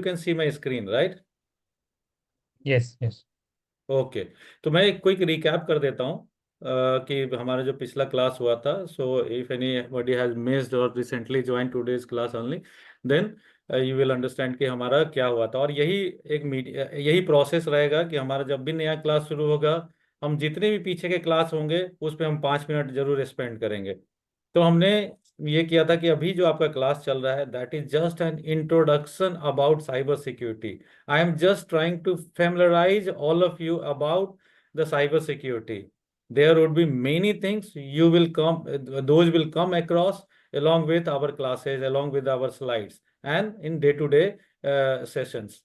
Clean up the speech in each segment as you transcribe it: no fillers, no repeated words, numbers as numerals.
Can see my screen, right? Yes yes. Okay, तो मैं एक क्विक रिकैप कर देता हूँ कि हमारा जो पिछला क्लास हुआ था। So if anybody has missed or recently join today's class only, then you will understand कि हमारा क्या हुआ था। और यही प्रोसेस रहेगा कि हमारा जब भी नया क्लास शुरू होगा, हम जितने भी पीछे के क्लास होंगे उस पर हम 5 मिनट जरूर स्पेंड करेंगे। तो हमने ये किया था कि अभी जो आपका क्लास चल रहा है, that is just an introduction about cyber security. I am just trying to familiarize all of you about the cyber security. There would be many things those will come across along with our classes, along with our slides, and in day-to-day sessions.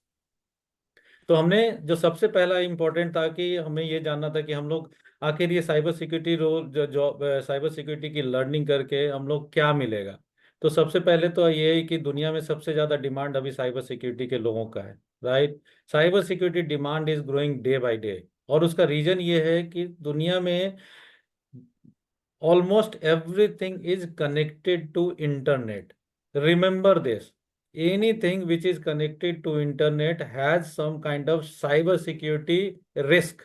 तो हमने जो सबसे पहला important था कि हमें ये जानना था कि हम लोग आखिर ये cyber security role job cyber security की लर्निंग करके हम लोग क्या मिलेगा। तो सबसे पहले तो ये है कि दुनिया में सबसे ज़्यादा डिमांड अभी साइबर सिक्योरिटी के लोगों का है, right? Cyber security demand is growing day by day, और उसका रीजन ये है कि दुनिया में almost everything is connected to internet. Remember this, anything which is connected to internet has some kind of cyber security risk.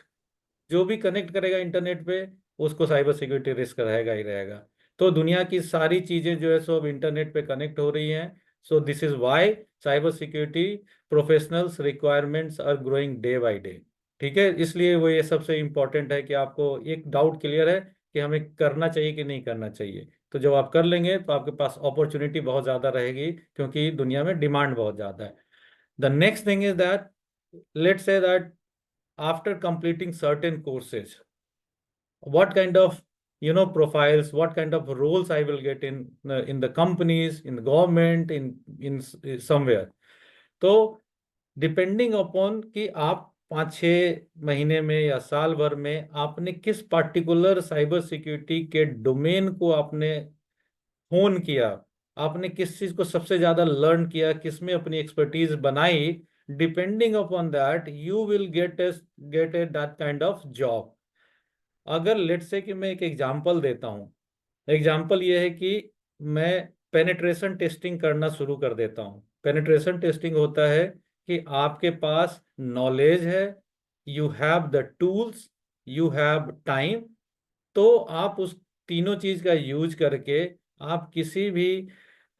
जो भी connect करेगा इंटरनेट पे, उसको साइबर सिक्योरिटी रिस्क रहेगा ही रहेगा। तो दुनिया की सारी चीजें जो है सो अब इंटरनेट पे कनेक्ट हो रही हैं। So this is why cyber security professionals requirements are growing day by day. ठीक है, इसलिए वो ये सबसे इंपॉर्टेंट है कि आपको एक डाउट क्लियर है कि हमें करना चाहिए कि नहीं करना चाहिए। तो जब आप कर लेंगे तो आपके पास अपॉर्चुनिटी बहुत ज़्यादा रहेगी, क्योंकि दुनिया में डिमांड बहुत ज़्यादा है। The next thing is that, let's say that after completing certain courses, what kind of profiles, what kind of roles I will get in the companies, in the government, in somewhere. तो depending upon कि आप 5-6 महीने में या साल भर में आपने किस पर्टिकुलर साइबर सिक्योरिटी के डोमेन को आपने होन किया, आपने किस चीज को सबसे ज्यादा लर्न किया, किस में अपनी एक्सपर्टीज बनाई, depending upon that you will get A that kind of job. अगर लेट्स से कि मैं एक एग्जांपल देता हूँ, एग्जांपल ये है कि मैं पेनिट्रेशन टेस्टिंग करना शुरू कर देता हूँ। पेनिट्रेशन टेस्टिंग होता है कि आपके पास नॉलेज है, you have the tools, you have time, तो आप उस तीनों चीज का यूज करके आप किसी भी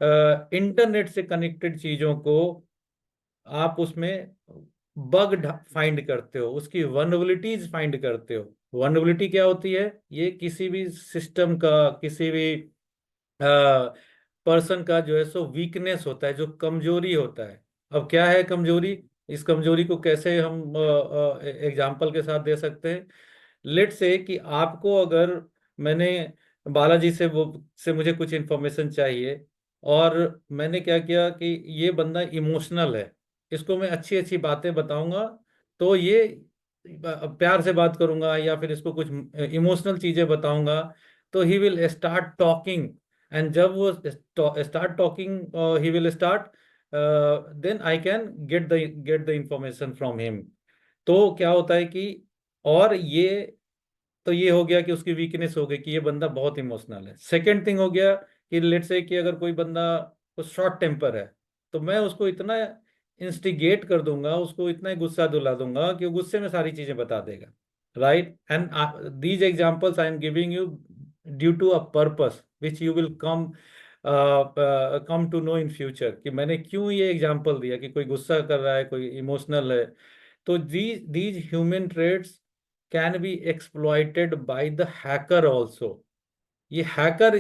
इंटरनेट से कनेक्टेड चीजों को आप उसमें बग फाइंड करते हो, उसकी वनरेबिलिटीज फाइंड करते हो। वनरेबिलिटी क्या होती है? ये किसी भी सिस्टम का, किसी भी पर्सन का जो है सो वीकनेस होता है, जो कमजोरी होता है। अब क्या है कमजोरी? इस कमजोरी को कैसे हम एग्जाम्पल के साथ दे सकते हैं? लेट से कि आपको अगर मैंने बालाजी से मुझे कुछ इन्फॉर्मेशन चाहिए, और मैंने क्या किया कि ये बंदा इमोशनल है, इसको मैं अच्छी अच्छी बातें बताऊंगा, तो ये प्यार से बात करूंगा या फिर इसको कुछ इमोशनल चीजें बताऊंगा, तो he will start talking. And जब वो start talking, he will start, then I can get the information from him. तो क्या होता है कि, और ये हो गया कि उसकी वीकनेस हो गई कि ये बंदा बहुत इमोशनल है। सेकंड थिंग हो गया कि लेट से कि अगर कोई बंदा को शॉर्ट टेम्पर है, तो मैं उसको इतना इंस्टिगेट कर दूंगा, उसको इतना गुस्सा दिला दूंगा कि वो गुस्से में सारी चीजें बता देगा, right? And these examples I am giving you due to a purpose which you will come to know in future, कि मैंने क्यों ये एग्जांपल दिया कि कोई गुस्सा कर रहा है, कोई इमोशनल है। तो these human traits can be exploited by the hacker also। ये हैकर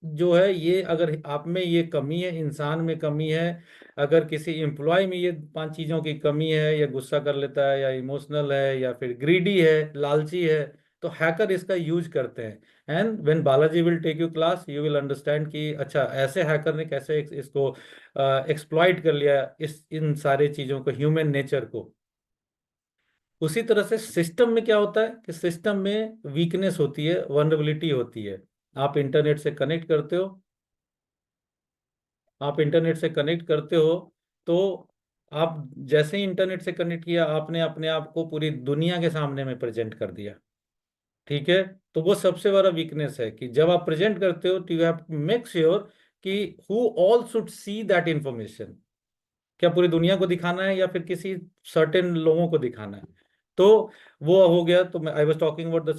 जो है, ये अगर आप में ये कमी है, इंसान में कमी है, अगर किसी एम्प्लॉय में ये 5 चीजों की कमी है, या गुस्सा कर लेता है, या इमोशनल है, या फिर ग्रीडी है, लालची है, तो हैकर इसका यूज करते हैं। And when Balaji will take you class, you will understand कि अच्छा ऐसे हैकर ने कैसे इसको एक्सप्लॉइट कर लिया, इन सारे चीजों को, ह्यूमन नेचर को। उसी तरह से सिस्टम में क्या होता है कि सिस्टम में वीकनेस होती है, वनरेबिलिटी होती है। आप इंटरनेट से कनेक्ट करते हो, आप इंटरनेट से कनेक्ट करते हो, तो आप जैसे ही इंटरनेट से कनेक्ट किया, आपने अपने आप को पूरी दुनिया के सामने में प्रेजेंट कर दिया। ठीक है, तो वो सबसे बड़ा वीकनेस है कि जब आप प्रेजेंट करते हो, तो you have to make sure कि who all should see that information. क्या पूरी दुनिया को दिखाना है या फिर किसी सर्टेन लोगों को दिखाना है? तो वो हो गया। तो मैं I was talking about the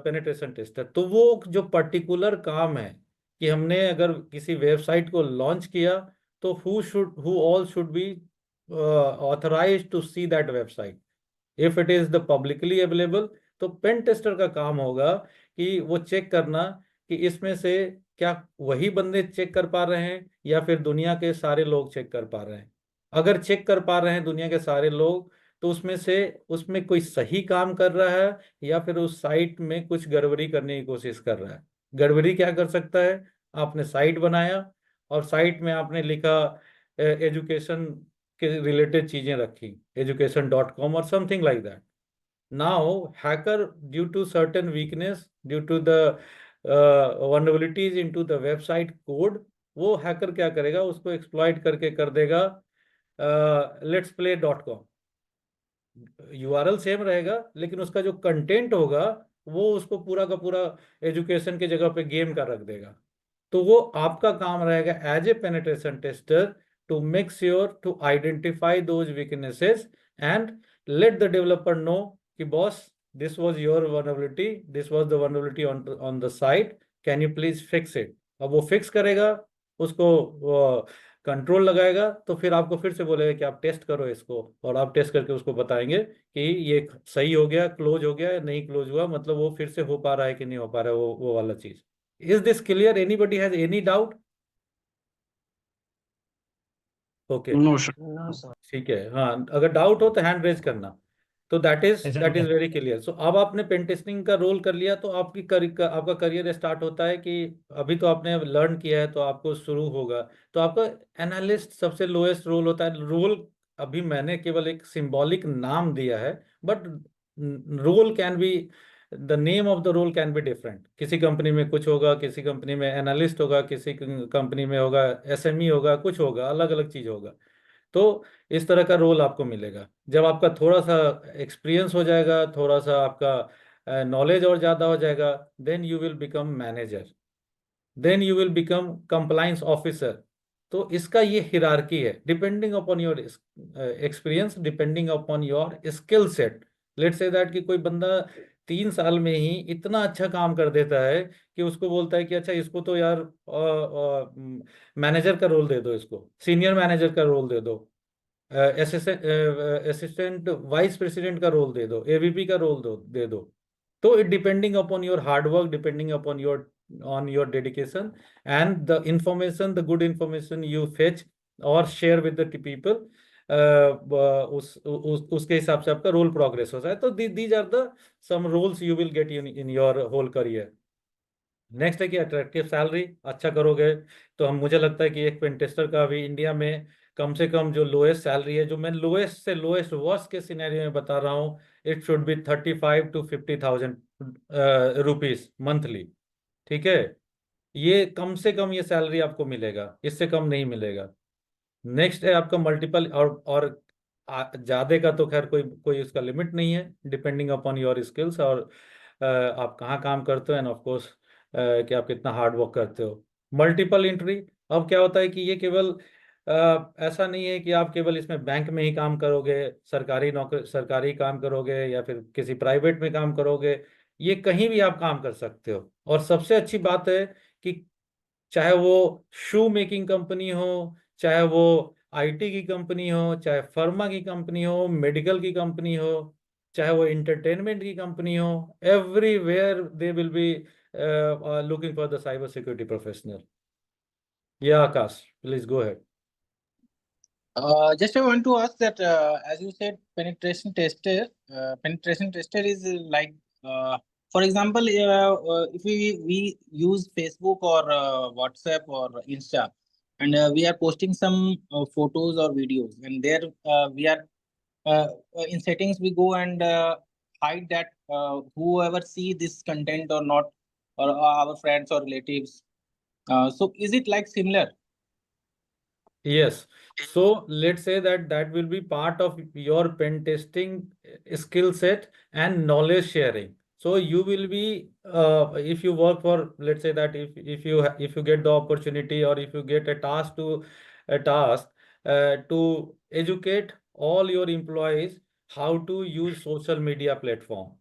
penetration tester. तो वो जो पर्टिकुलर काम है कि हमने अगर किसी वेबसाइट को लॉन्च किया, तो who all should be authorised to see that website if it is the publicly available. तो पेन टेस्टर का काम होगा कि वो चेक करना कि इसमें से क्या वही बंदे चेक कर पा रहे हैं या फिर दुनिया के सारे लोग चेक कर पा रहे हैं। अगर चेक कर पा रहे हैं दुनिया के सारे लोग, तो उसमें कोई सही काम कर रहा है या फिर उस साइट में कुछ गड़बड़ी करने की कोशिश कर रहा है। गड़बड़ी क्या कर सकता है? आपने साइट बनाया और साइट में आपने लिखा एजुकेशन के रिलेटेड चीजें रखी, education.com और something like that. Now, hacker, due to certain weakness, due to the vulnerabilities into the website code, वो हैकर क्या करेगा? उसको एक्सप्लॉइट करके कर देगा letsplay.com। यूआरएल सेम रहेगा, लेकिन उसका जो कंटेंट होगा वो उसको पूरा का पूरा एजुकेशन के जगह पे गेम का रख देगा। तो वो आपका काम रहेगा as a penetration tester to make sure to identify those weaknesses and let the developer know कि boss, this was your vulnerability, this was the vulnerability on the site, can you please fix it. अब वो fix करेगा, उसको control लगाएगा, तो फिर आपको फिर से बोलेगा कि आप टेस्ट करो इसको, और आप टेस्ट करके उसको बताएंगे कि ये सही हो गया, क्लोज हो गया या नहीं क्लोज हुआ, मतलब वो फिर से हो पा रहा है कि नहीं हो पा रहा है वो वाला चीज। Is this clear? Anybody has any doubt? Okay, No, sir. No, sir. ठीक है। हाँ, अगर डाउट हो तो हैंड रेज करना। तो Yes, sir. That is very clear. So अब आपने पेन टेस्टिंग का रोल कर लिया, तो आपका करियर स्टार्ट होता है कि अभी तो आपने लर्न किया है तो आपको शुरू होगा। तो आपका एनालिस्ट सबसे लोएस्ट रोल होता है। रोल अभी मैंने केवल एक सिंबॉलिक नाम दिया है, but role can be, the name of the role can be different. किसी कंपनी में कुछ होगा, किसी कंपनी में एनालिस्ट होगा, किसी कंपनी में होगा एसएमई होगा, कुछ होगा, अलग अलग चीज होगा। तो इस तरह का रोल आपको मिलेगा। जब आपका थोड़ा सा एक्सपीरियंस हो जाएगा, थोड़ा सा आपका नॉलेज और ज़्यादा हो जाएगा, then you will become manager, then you will become compliance officer. तो इसका ये हिरार्की है, depending upon your experience, depending upon your skill set. Let's say that कि कोई बंदा 3 साल में ही इतना अच्छा काम कर देता है कि उसको बोलता है कि अच्छा, इसको तो यार मैनेजर का रोल दे दो, इसको सीनियर मैनेजर का रोल दे दो, असिस्टेंट वाइस प्रेसिडेंट का रोल दे दो, एवीपी का रोल दे दो। तो it depending upon your hard work, depending upon your on your dedication and the information, the good information you fetch और share with the people, उसके हिसाब से आपका रोल प्रोग्रेस होता है। तो these are the some roles you will get in your whole career। Next है कि अट्रैक्टिव सैलरी, अच्छा करोगे तो हम, मुझे लगता है कि एक पेन टेस्टर का अभी इंडिया में कम से कम जो लोएस्ट सैलरी है, जो मैं लोएस्ट से लोएस्ट वर्स्ट के सिनेरियो में बता रहा हूँ, it should be 35 to 50,000 rupees monthly. ठीक है, ये कम से कम ये सैलरी आपको मिलेगा, इससे कम नहीं मिलेगा। नेक्स्ट है आपका मल्टीपल, और ज्यादा का तो खैर कोई कोई उसका लिमिट नहीं है, डिपेंडिंग अपॉन योर स्किल्स और आप कहाँ काम करते हो, एंड ऑफ कोर्स कि आप कितना हार्ड वर्क करते हो। मल्टीपल एंट्री, अब क्या होता है कि ये केवल ऐसा नहीं है कि आप केवल इसमें बैंक में ही काम करोगे, सरकारी काम करोगे या फिर किसी प्राइवेट में काम करोगे, ये कहीं भी आप काम कर सकते हो। और सबसे अच्छी बात है कि चाहे वो शू मेकिंग कंपनी हो, चाहे वो आईटी की कंपनी हो, चाहे फार्मा की कंपनी हो, मेडिकल की कंपनी हो, चाहे वो इंटरटेनमेंट की कंपनी हो, everywhere they will be looking for the cyber security professional. या Akash, please go ahead. Just I want to ask that, as you said, penetration tester is for example, if we use Facebook or WhatsApp or Insta, and we are posting some photos or videos, and there we are in settings we go and hide that whoever see this content or not, or our friends or relatives. So is it like similar? Yes. So let's say that will be part of your pen testing skill set and knowledge sharing. So you will be, if you work for, let's say that if you get the opportunity or if you get a task, to educate all your employees how to use social media platform,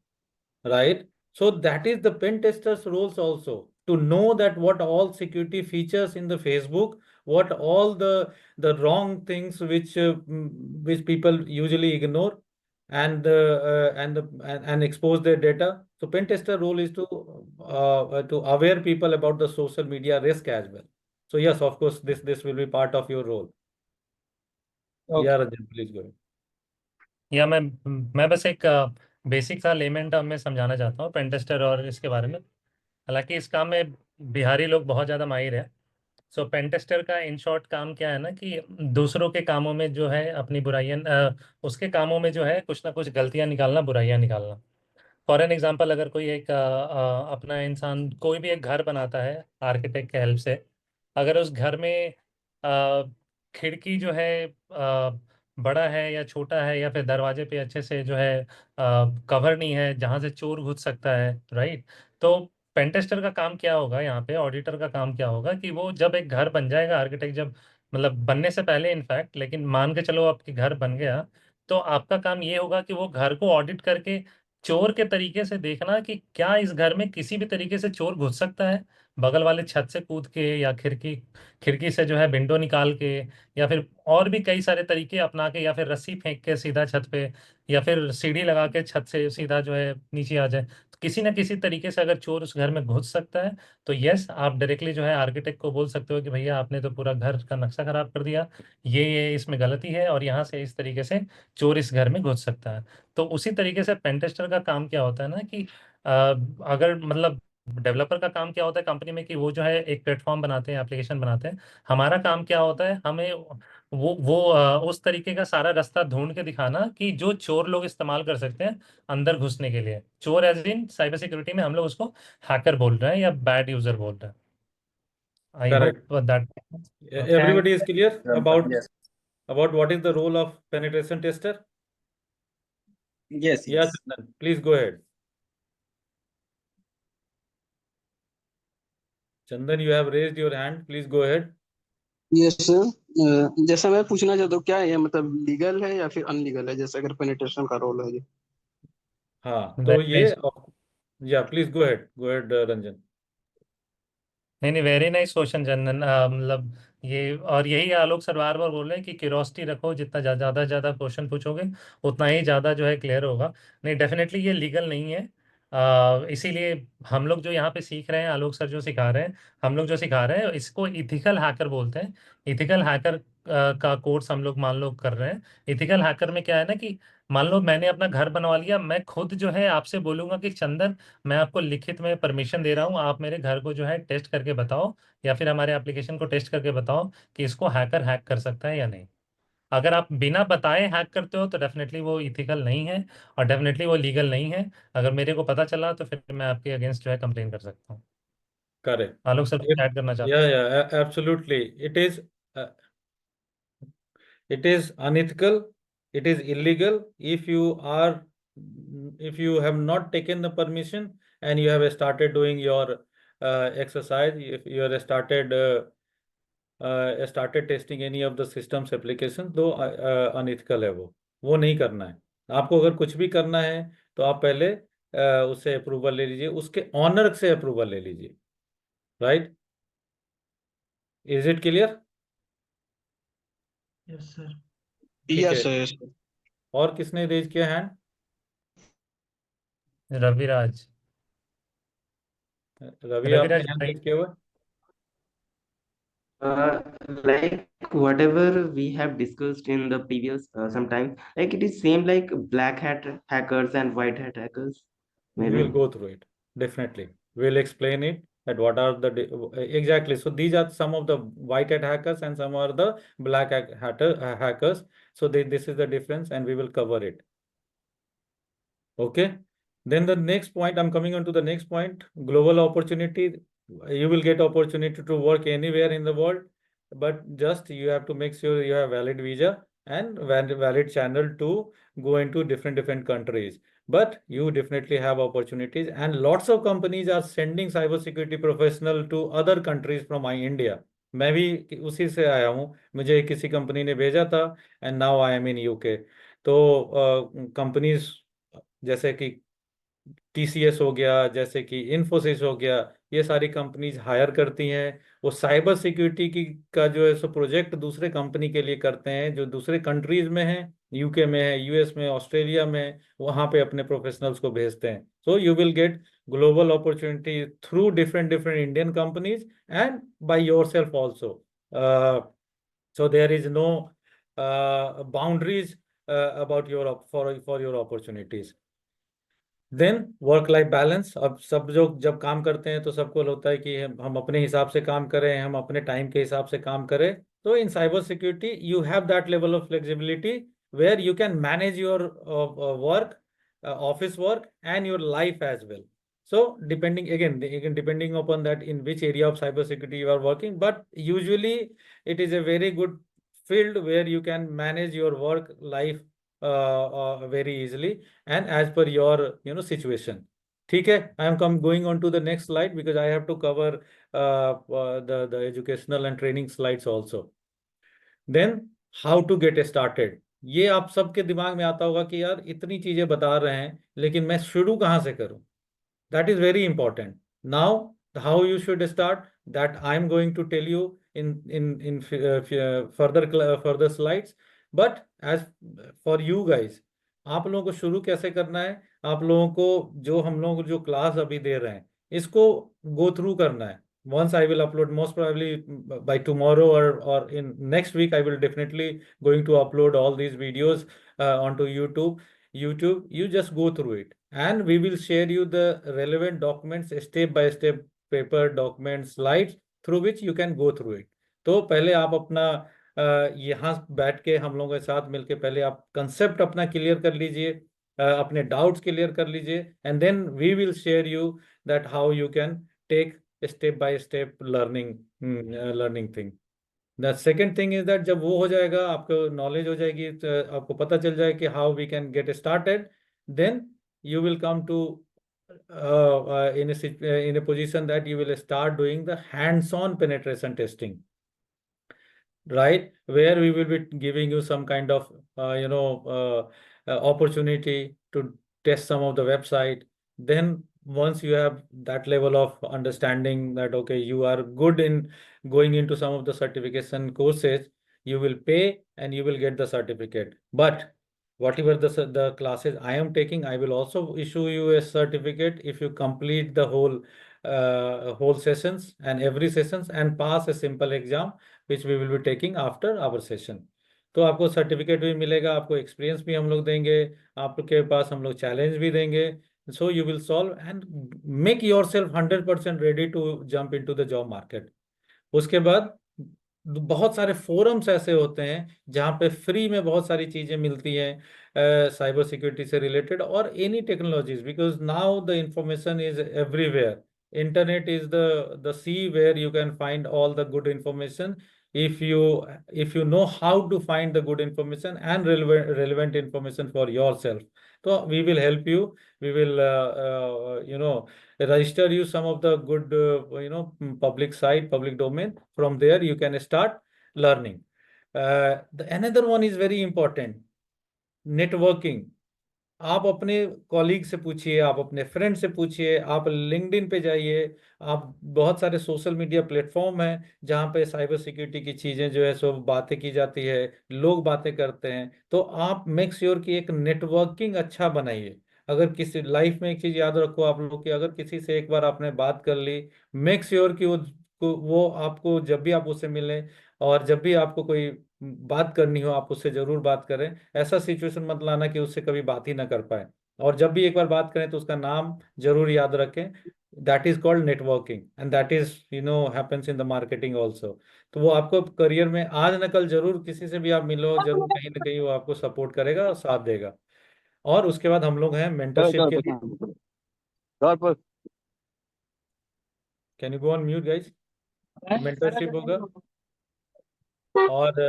right? So that is the pen tester's roles also, to know that what all security features in the Facebook, what all the wrong things which people usually ignore, and expose their data. So pen tester role is to aware people about the social media risk as well. So yes, of course, this will be part of your role. Yeah, Okay. Ranjan, please go ahead. या मैं बस एक basic सा lemon term में समझाना चाहता हूँ pentester और इसके बारे में। हालांकि इस काम में बिहारी लोग बहुत ज़्यादा माहिर है। सो पेंटेस्टर का इन शॉर्ट काम क्या है ना कि दूसरों के कामों में जो है अपनी बुराइयां उसके कामों में जो है कुछ ना कुछ गलतियां निकालना, बुराइयां निकालना। फॉर एन एग्जांपल, अगर कोई एक अपना इंसान कोई भी एक घर बनाता है आर्किटेक्ट के हेल्प से, अगर उस घर में अ, खिड़की जो है बड़ा है या छोटा है, या फिर दरवाजे पे अच्छे से जो है कवर नहीं है जहाँ से चोर घुस सकता है, राइट? तो पेंटेस्टर का काम क्या होगा यहाँ पे, ऑडिटर का काम क्या होगा कि वो जब एक घर बन जाएगा, आर्किटेक्ट जब मतलब बनने से पहले इनफैक्ट, लेकिन मान के चलो आपके घर बन गया, तो आपका काम ये होगा कि वो घर को ऑडिट करके चोर के तरीके से देखना कि क्या इस घर में किसी भी तरीके से चोर घुस सकता है, बगल वाले छत से कूद के, या खिड़की खिड़की से जो है विंडो निकाल के, या फिर और भी कई सारे तरीके अपना के, या फिर रस्सी फेंक के सीधा छत पे, या फिर सीढ़ी लगा के छत से सीधा जो है नीचे आ जाए। तो किसी ना किसी तरीके से अगर चोर उस घर में घुस सकता है, तो यस, आप डायरेक्टली जो है आर्किटेक्ट को बोल सकते हो कि भैया आपने तो पूरा घर का नक्शा खराब कर दिया, ये इसमें गलती है, और यहाँ से इस तरीके से चोर इस घर में घुस सकता है। तो उसी तरीके से पेंटेस्टर का काम क्या होता है ना कि अगर मतलब डेवलपर का काम क्या होता है कंपनी में कि वो जो है एक प्लेटफॉर्म बनाते हैं, एप्लीकेशन बनाते हैं। हमारा काम क्या होता है, हमें उस तरीके का सारा रास्ता ढूंढ के दिखाना कि जो चोर लोग इस्तेमाल कर सकते हैं अंदर घुसने के लिए। चोर एज इन साइबर सिक्योरिटी में हम लोग उसको हैकर बोल रहे हैं या बैड यूजर बोल रहे हैं। आई Correct. Hope that. Thanks. Everybody is clear Yes. about what is the role of penetration tester? Yes. Yeah, Yes. Chandan, please go ahead. Chandan, you have raised your hand. Please go ahead. Yes sir, जैसा मैं पूछना चाहता हूँ, क्या ये मतलब legal है या फिर अनलीगल है, जैसे अगर पेनिट्रेशन का रोल है ये? हाँ, तो ये या प्लीज गो अहेड रंजन। नहीं नहीं, वेरी नाइस क्वेश्चन चंदन। मतलब ये, और यही आलोक सर बार बार बोल रहे हैं कि क्यूरोसिटी रखो, जितना ज़्यादा ज़्यादा क्वेश्चन पूछोगे उतना ही ज़्यादा जो है क्लियर होगा। नहीं, डेफिनेटली ये लीगल नहीं है। इसीलिए हम लोग जो यहाँ पे सीख रहे हैं, आलोक सर जो सिखा रहे हैं, हम लोग जो सिखा रहे हैं, इसको इथिकल हैकर बोलते हैं। इथिकल हैकर का कोर्स हम लोग मान लो कर रहे हैं। इथिकल हैकर में क्या है ना कि मान लो मैंने अपना घर बनवा लिया, मैं खुद जो है आपसे बोलूंगा कि चंदन, मैं आपको लिखित में परमिशन दे रहा हूँ, आप मेरे घर को जो है टेस्ट करके बताओ, या फिर हमारे एप्लीकेशन को टेस्ट करके बताओ कि इसको हैकर हैक कर सकता है या नहीं। अगर आप बिना बताए हैक करते हो तो डेफिनेटली वो इथिकल नहीं है, और डेफिनेटली वो लीगल नहीं है। अगर मेरे को पता चला तो फिर मैं आपके अगेंस्ट जो है कंप्लेन कर सकता हूँ। करेक्ट। आलोक सर कुछ ऐड करना चाहते या absolutely, it is unethical, it is illegal if you are, if you have not taken the permission and you have started doing your exercise, if you have started testing any of the systems application, तो unethical है वो नहीं करना है। आपको अगर कुछ भी करना है तो आप पहले उससे अप्रूवल ले लीजिए, उसके ऑनर से अप्रूवल ले लीजिए। Right? Is it clear? Yes sir. ठीक है। Yes sir, yes sir. और किसने रेज किया हैंड? हैं रविराज। रवि, आपने रविराज हैंड भाई। रेज किया हुआ? Uh, like whatever we have discussed in the previous sometime, like it is same like black hat hackers and white hat hackers, We will maybe. go through it. Definitely. We'll explain it that what are the exactly. So these are some of the white hat hackers and some are the black hackers. So this is the difference and we will cover it. Okay. Then the next point, I'm coming on to the next point, global opportunity. You will get opportunity to work anywhere in the world, but just you have to make sure you have valid visa and valid channel to go into different countries. But you definitely have opportunities, and lots of companies are sending cybersecurity professional to other countries from India. मैं भी उसी से आया हूँ, मुझे किसी company ने भेजा था and now I am in UK. तो कंपनीज जैसे कि टीसीएस हो गया, जैसे कि इन्फोसिस हो गया, ये सारी कंपनीज हायर करती हैं। वो साइबर सिक्योरिटी की का जो है सो प्रोजेक्ट दूसरे कंपनी के लिए करते हैं जो दूसरे कंट्रीज में है, यूके में है, यूएस में, ऑस्ट्रेलिया में, वहां पे अपने प्रोफेशनल्स को भेजते हैं। सो you will get global opportunity through different Indian companies and by yourself also. So there is no boundaries about for your opportunities. Then work life balance. अब सब जो जब काम करते हैं तो सबको होता है कि हम अपने हिसाब से काम करें, हम अपने टाइम के हिसाब से काम करें। तो in cyber security you have that level of flexibility where you can manage your work, office work and your life as well. So again depending upon that in which area of cyber security you are working, but usually it is a very good field where you can manage your work life very easily and as per your situation. ठीक है, I am going on to the next slide because I have to cover the educational and training slides also. Then how to get started। ये आप सबके दिमाग में आता होगा कि यार इतनी चीजें बता रहे हैं लेकिन मैं शुरू कहाँ से करूं। That is very important. Now, how you should start, that I am going to tell you in further slides. But as for you guys, आप लोगों को शुरू कैसे करना है, आप लोगों को जो हम लोग जो क्लास अभी दे रहे हैं इसको गो थ्रू करना है। Once I will upload, most probably by tomorrow or in next week, I will definitely going to upload all these videos onto YouTube. You just go through it and we will share you the relevant documents, step by step paper documents, slides through which you can go through it। तो पहले आप अपना यहाँ बैठ के हम लोगों के साथ मिलके पहले आप कंसेप्ट अपना क्लियर कर लीजिए, अपने डाउट्स क्लियर कर लीजिए and then we will share you that how you can take step by step learning thing. The second thing is that जब वो हो जाएगा, आपको नॉलेज हो जाएगी, तो आपको पता चल जाए कि how we can get started, then you will come to in a position that you will start doing the hands-on penetration testing, right, where we will be giving you some kind of opportunity to test some of the website. Then once you have that level of understanding that okay, you are good in going into some of the certification courses, you will pay and you will get the certificate. But whatever the classes I am taking, I will also issue you a certificate if you complete the whole sessions and every sessions and pass a simple exam which we will be taking after our session। तो आपको certificate भी मिलेगा, आपको experience भी हम लोग देंगे, आपके पास हम लोग चैलेंज भी देंगे। So you will solve and make yourself 100% ready to jump into the job market. उसके बाद बहुत सारे फोरम्स ऐसे होते हैं जहाँ पे फ्री में बहुत सारी चीजें मिलती हैं साइबर सिक्योरिटी से रिलेटेड और any technologies, because now the information is everywhere. Internet is the sea where you can find all the good information if you know how to find the good information and relevant information for yourself। so we will help you, we will register you some of the good public site, public domain, from there you can start learning। Another one is very important, networking। आप अपने colleague से पूछिए, आप अपने friend से पूछिए, आप LinkedIn पे जाइए, आप बहुत सारे सोशल मीडिया प्लेटफॉर्म हैं जहाँ पे साइबर सिक्योरिटी की चीज़ें जो है सो बातें की जाती है, लोग बातें करते हैं। तो आप मेक श्योर कि एक नेटवर्किंग अच्छा बनाइए। अगर किसी लाइफ में एक चीज़ याद रखो आप लोग कि अगर किसी से एक बार आपने बात कर ली, मेक श्योर कि वो आपको जब भी आप उससे मिलें और जब भी आपको कोई बात करनी हो आप उससे जरूर बात करें। ऐसा सिचुएशन मत लाना कि उससे कभी बात ही ना कर पाए, और जब भी एक बार बात करें तो उसका नाम जरूर याद रखें। That is called networking and that is happens in the marketing also. तो वो आपको करियर में आज न कल जरूर किसी से भी आप मिलो, जरूर कहीं ना कहीं वो आपको सपोर्ट करेगा और साथ देगा। और उसके बाद हम लोग हैं मेंटरशिप के लिए। Can you go on mute guys? Mentorship होगा और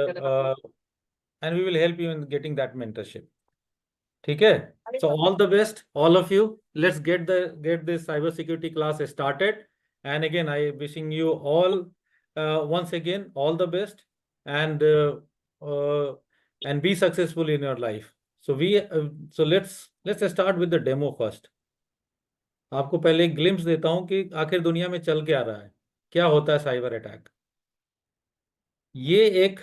and we will help you in getting that mentorship. ठीक है, so all the best all of you, let's get this cyber security class started, and again I wishing you all once again, all the best, and be successful in your life. So let's start with the demo first. आपको पहले एक glimpse देता हूं कि आखिर दुनिया में चल क्या रहा है, क्या होता है साइबर अटैक। ये एक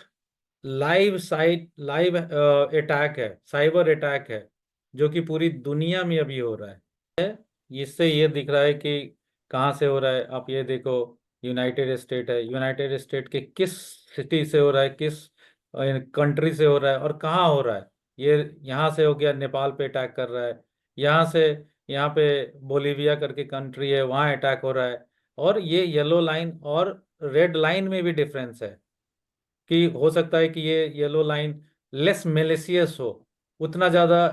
लाइव अटैक है, साइबर अटैक है, जो कि पूरी दुनिया में अभी हो रहा है। इससे ये दिख रहा है कि कहाँ से हो रहा है। आप ये देखो, यूनाइटेड स्टेट है, यूनाइटेड स्टेट के किस सिटी से हो रहा है, किस कंट्री से हो रहा है और कहाँ हो रहा है। ये यहाँ से हो गया, नेपाल पे अटैक कर रहा है, यहाँ से यहाँ पे बोलीविया करके कंट्री है, वहाँ अटैक हो रहा है। और ये येलो लाइन और रेड लाइन में भी डिफरेंस है कि हो सकता है कि ये येलो लाइन लेस मेलिशियस हो, उतना ज्यादा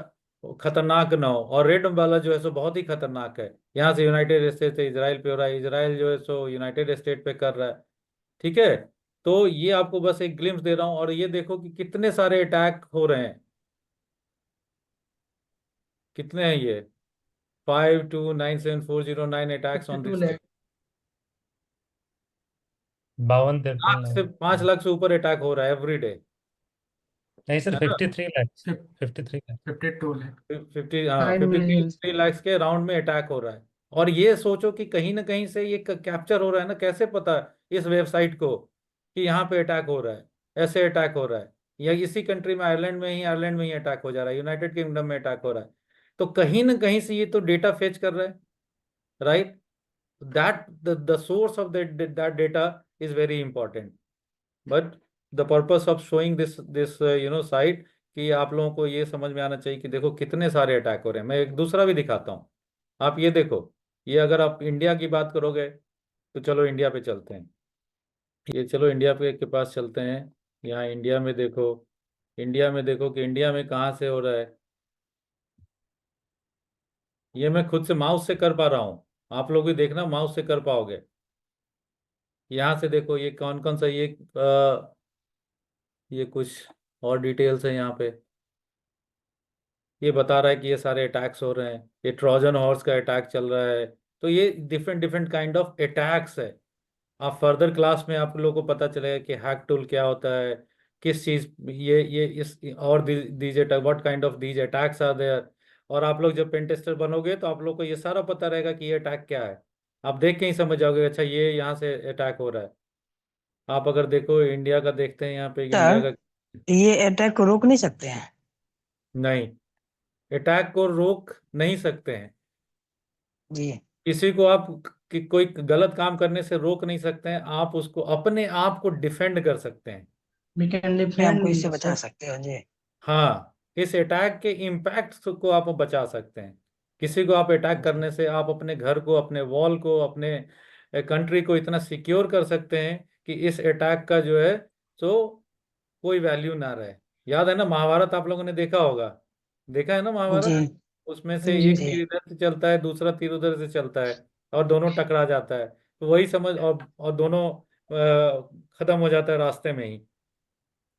खतरनाक ना हो, और रेड वाला जो है सो बहुत ही खतरनाक है। यहाँ से यूनाइटेड स्टेट से इसराइल पे हो रहा है, इसराइल जो है सो यूनाइटेड स्टेट पे कर रहा है। ठीक है, तो ये आपको बस एक ग्लिम्स दे रहा हूँ, और ये देखो कि कितने सारे अटैक हो रहे हैं। कितने हैं ये? 5297409 अटैक्स ऑन दिस। 52-53 लाख से 5 लाख से ऊपर अटैक हो रहा है एवरी डे। नहीं सर, है ना? 53 लाख, 53 लाख। 52 लाख 53 लाख के राउंड में अटैक हो रहा है। और ये सोचो कि कहीं ना कहीं से ये कैप्चर हो रहा है ना, कैसे पता इस वेबसाइट को कि यहाँ पे अटैक हो रहा है, ऐसे अटैक हो रहा है, या इसी कंट्री में, आयरलैंड में ही अटैक हो जा रहा है, यूनाइटेड किंगडम में अटैक हो रहा है। तो कहीं ना कहीं से ये तो डेटा फेच कर रहा है, right? That the source of that data is very important, but the purpose of showing this site, कि आप लोगों को ये समझ में आना चाहिए कि देखो कितने सारे अटैक हो रहे हैं। मैं एक दूसरा भी दिखाता हूँ। आप ये देखो, ये अगर आप इंडिया की बात करोगे तो चलो इंडिया पे चलते हैं। ये चलो इंडिया पे के पास चलते हैं। यहाँ इंडिया में देखो, कि इंडिया में कहाँ से हो रहा है। ये मैं खुद से माउस से कर पा रहा हूँ, आप लोग भी देखना माउस से कर पाओगे। यहाँ से देखो ये कौन कौन सा, ये कुछ और डिटेल्स है यहाँ पे। ये बता रहा है कि ये सारे अटैक्स हो रहे हैं, ये ट्रोजन हॉर्स का अटैक चल रहा है। तो ये different different kind of attacks है। आप फर्दर क्लास में आप लोगों को पता चलेगा कि हैक टूल क्या होता है, किस चीज ये इस और these attack, what kind of these attacks are there. और आप लोग जब पेन टेस्टर बनोगे तो आप लोग को ये सारा पता रहेगा कि ये अटैक क्या है। आप देख के ही समझ जाओगे, अच्छा ये यहाँ से अटैक हो रहा है। आप अगर देखो इंडिया का, देखते हैं यहाँ पे इंडिया सर, का। ये अटैक को रोक नहीं सकते हैं? नहीं, अटैक को रोक नहीं सकते हैं। जी। किसी को आप कोई गलत काम करने से रोक नहीं सकते हैं, आप उसको अपने आप को डिफेंड कर सकते हैं। वी कैन अपने आप को इससे डिफेंड बचा सकते हो जी। हाँ, इस अटैक के इम्पैक्ट को आप बचा सकते हैं। किसी को आप अटैक करने से आप अपने घर को, अपने वॉल को, अपने कंट्री को इतना सिक्योर कर सकते हैं कि इस अटैक का जो है सो कोई वैल्यू ना रहे। याद है ना महाभारत, आप लोगों ने देखा होगा, देखा है ना जी महाभारत? उसमें से जी एक जी तीर इधर से चलता है, दूसरा तीर उधर से चलता है, और दोनों टकरा जाता है। तो वही समझ, और दोनों खत्म हो जाता है रास्ते में ही।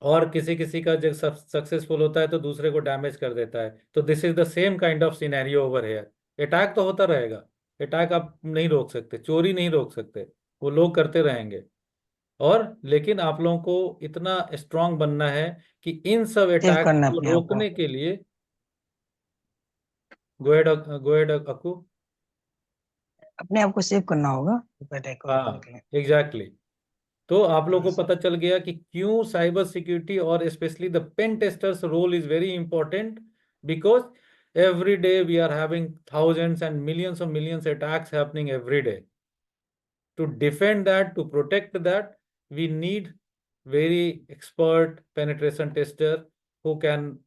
और किसी किसी का जब सक्सेसफुल होता है तो दूसरे को डैमेज कर देता है। तो this is the same kind of scenario over here. Attack तो होता रहेगा, अटैक आप नहीं रोक सकते, चोरी नहीं रोक सकते, वो लोग करते रहेंगे। और लेकिन आप लोगों को इतना स्ट्रांग बनना है कि इन सब सेव अटैक करना को अपने आप को। रोकने के लिए, गो एड अकू। अपने आप को सेव करना होगा अटैक को रोकने हाँ, के लिए। एग्जैक्टली। तो आप लोगों को पता चल गया कि क्यों साइबर सिक्योरिटी और specially the pen testers role is very important, because every day we are having thousands and millions attacks happening every day. To defend that, to protect that, we need very expert penetration tester who can